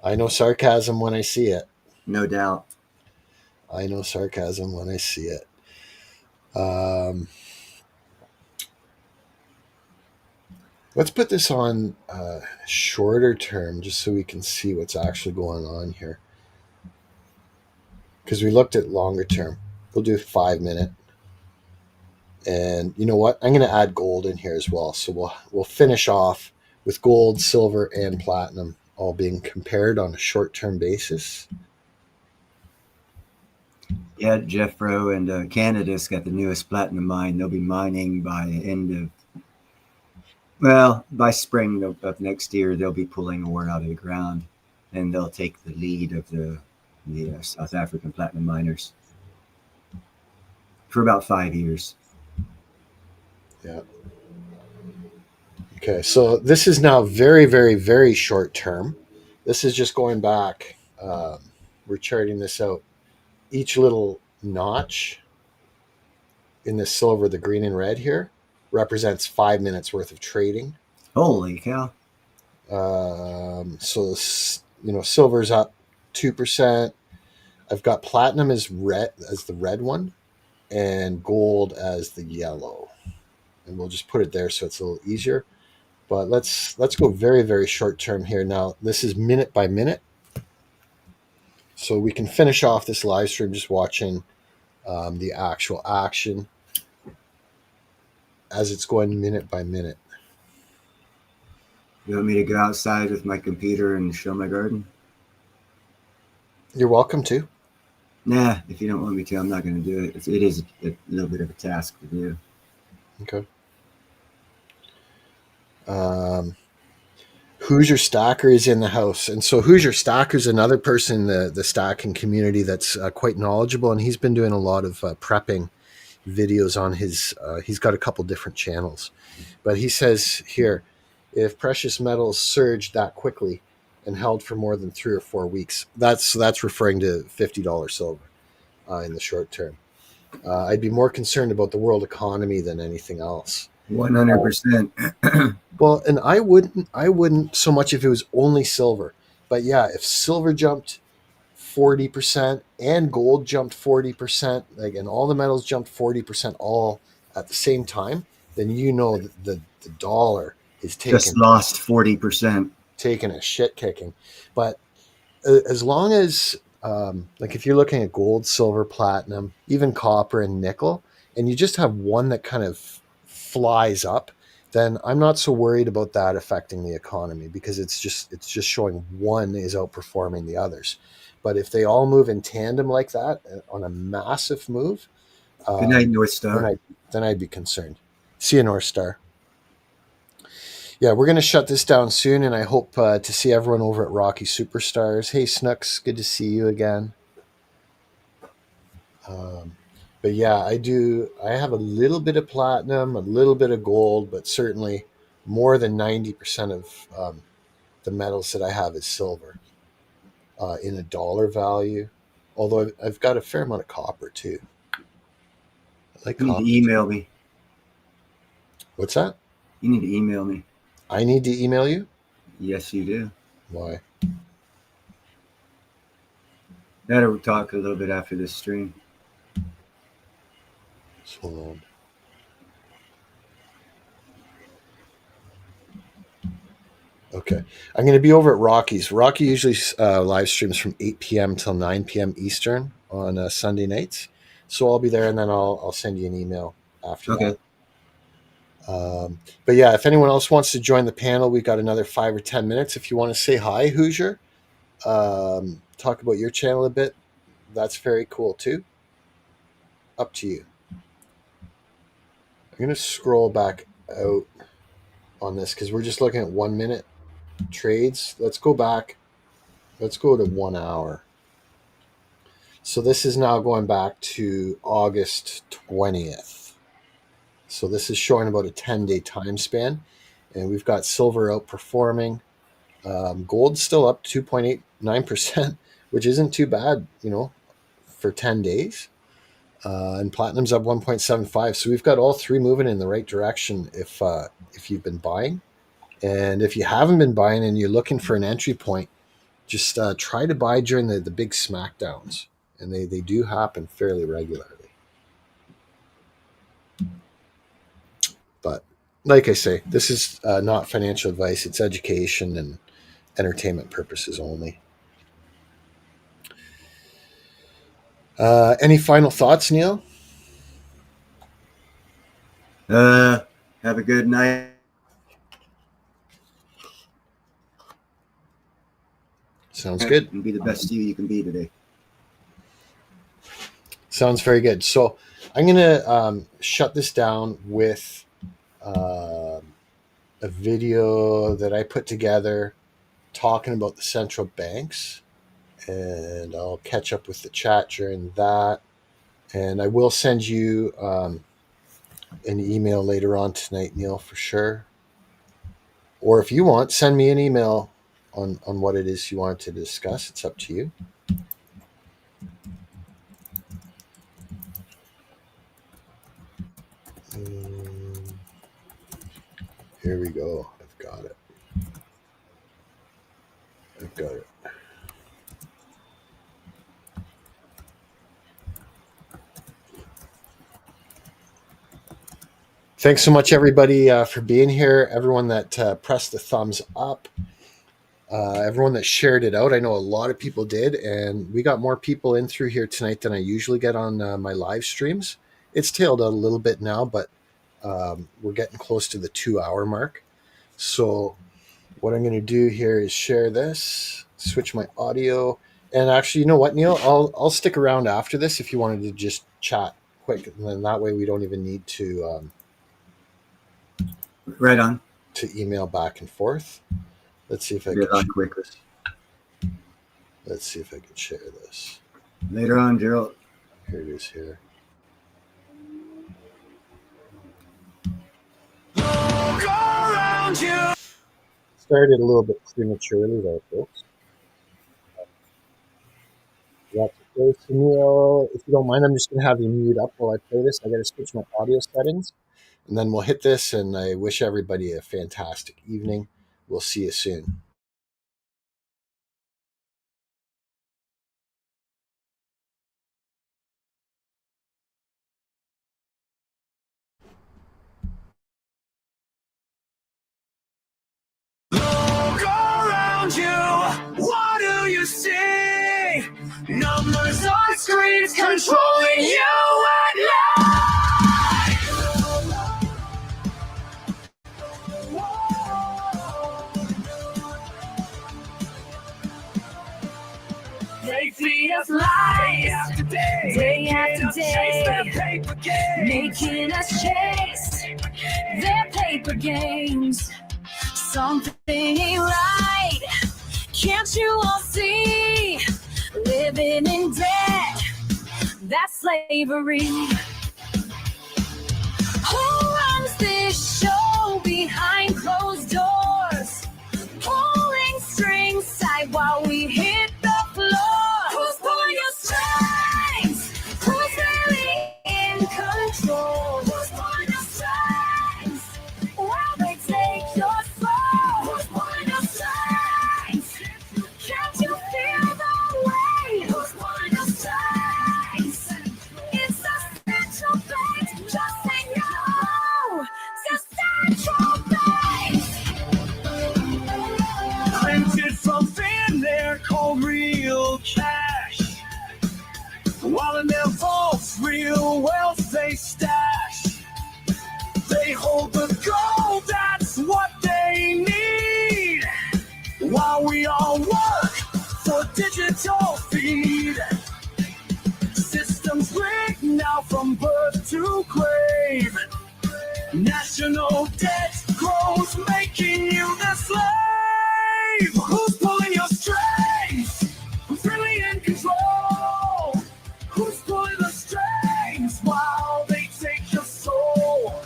I know sarcasm when I see it. No doubt. I know sarcasm when I see it. Let's put this on shorter term just so we can see what's actually going on here. Because we looked at longer term. We'll do 5 minute. And you know what? I'm going to add gold in here as well. So we'll finish off with gold, silver, and platinum all being compared on a short-term basis. Yeah, Jeff Rowe and Canada's got the newest platinum mine. They'll be mining by the end by spring of next year. They'll be pulling ore out of the ground, and they'll take the lead of the South African platinum miners for about 5 years. Yeah. Okay, so this is now very, very, very short term. This is just going back. We're charting this out. Each little notch in the silver, the green and red here, represents 5 minutes worth of trading. Holy cow! So silver's up 2%. I've got platinum as the red one, and gold as the yellow. And we'll just put it there so it's a little easier. But let's go very, very short term here. Now, this is minute by minute. So we can finish off this live stream just watching the actual action as it's going minute by minute. You want me to go outside with my computer and show my garden? You're welcome to. Nah, if you don't want me to, I'm not going to do it. It is a little bit of a task to do. Okay. Hoosier Stacker is in the house. And so Hoosier Stacker is another person in the stacking community that's quite knowledgeable, and he's been doing a lot of prepping videos on his, he's got a couple different channels. But he says here, if precious metals surged that quickly and held for more than 3 or 4 weeks, that's referring to $50 silver in the short term. I'd be more concerned about the world economy than anything else. 100%. Well, and I wouldn't so much if it was only silver. But yeah, if silver jumped 40% and gold jumped 40%, like, and all the metals jumped 40% all at the same time, then you know that the dollar is Just lost 40%. taking a shit kicking. But as long as like if you're looking at gold, silver, platinum, even copper and nickel, and you just have one that kind of flies up, then I'm not so worried about that affecting the economy, because it's just showing one is outperforming the others. But if they all move in tandem like that on a massive move, Good night, North Star. then I'd be concerned. See you, North Star. Yeah, we're going to shut this down soon, and I hope to see everyone over at Rocky Superstars. Hey, Snooks, good to see you again. But yeah, I have a little bit of platinum, a little bit of gold, but certainly more than 90% of the metals that I have is silver in a dollar value. Although I've got a fair amount of copper too. I like You need copper. to email me. What's that? You need to email me. I need to email you? Yes, you do. Why? That'll talk a little bit after this stream. Just hold on. Okay. I'm going to be over at Rocky's. Rocky usually live streams from 8 p.m. till 9 p.m. Eastern on Sunday nights. So I'll be there, and then I'll send you an email after that. But yeah, if anyone else wants to join the panel, we've got another 5 or 10 minutes. If you want to say hi, Hoosier, talk about your channel a bit, that's very cool too. Up to you. I'm going to scroll back out on this because we're just looking at 1 minute trades. Let's go back. Let's go to 1 hour. So this is now going back to August 20th. So this is showing about a 10-day time span. And we've got silver outperforming. Gold's still up 2.89%, which isn't too bad, for 10 days. And platinum's up 1.75. So we've got all three moving in the right direction if you've been buying. And if you haven't been buying and you're looking for an entry point, just try to buy during the big smackdowns. And they do happen fairly regularly. But like I say, this is not financial advice. It's education and entertainment purposes only. Any final thoughts, Neil? Have a good night. Sounds good. And be the best you can be today. Sounds very good. So I'm going to shut this down with a video that I put together talking about the central banks. And I'll catch up with the chat during that. And I will send you an email later on tonight, Neil, for sure. Or if you want, send me an email on what it is you want to discuss. It's up to you. Here we go. I've got it. Thanks so much, everybody, for being here. Everyone that pressed the thumbs up. everyone that shared it out. I know a lot of people did, and we got more people in through here tonight than I usually get on my live streams. It's tailed out a little bit now, but we're getting close to the 2 hour mark. So what I'm going to do here is share this, switch my audio, and actually, you know what, Neil? I'll stick around after this if you wanted to just chat quick, and then that way we don't even need to Right on. to email back and forth. Let's see if I Get can on share quick. this. Let's see if I can share this. Later on, Gerald. Here it is here. Look around you. Started a little bit prematurely there, folks. That's okay. So, Neil, if you don't mind, I'm just going to have you mute up while I play this. I got to switch my audio settings, and then we'll hit this, and I wish everybody a fantastic evening. We'll see you soon. Look around you. What do you see? Numbers on screens controlling you at night. They feed us lies day after day, making us chase their paper games. Something ain't right. Can't you all see? Living in debt, that's slavery. Who runs this show behind closed doors? Pulling strings tight while we hit the floor. Who's pulling your strings? Who's really in control? Who's pulling your strings while they take your soul? Who's pulling your strings? Can't you feel the weight? Who's pulling your strings? It's a central bank. Just say no to central banks. Printed from thin air, called real cash. While in their vaults, real wealth they stash. They hold the gold, that's what they need. While we all work for digital feed. Systems rigged now from birth to grave. National debt grows, making you the slave. Who's pulling your strings? Who's really in control? Who's pulling the strings while they take your soul?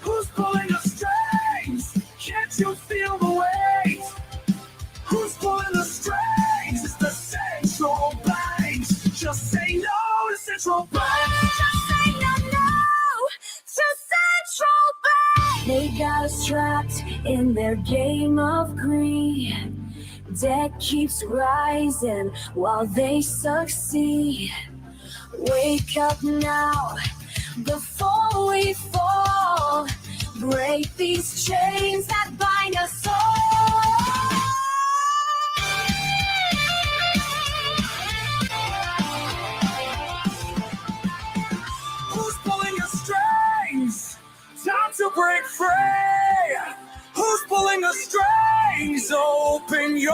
Who's pulling the strings? Can't you feel the weight? Who's pulling the strings? It's the central banks. Just say no to central banks. Just say no to central banks. They got us trapped in their game of greed. Debt keeps rising while they succeed. Wake up now before we fall. Break these chains that bind us all. Who's pulling your strings? Time to break free. Who's pulling the strings? Open your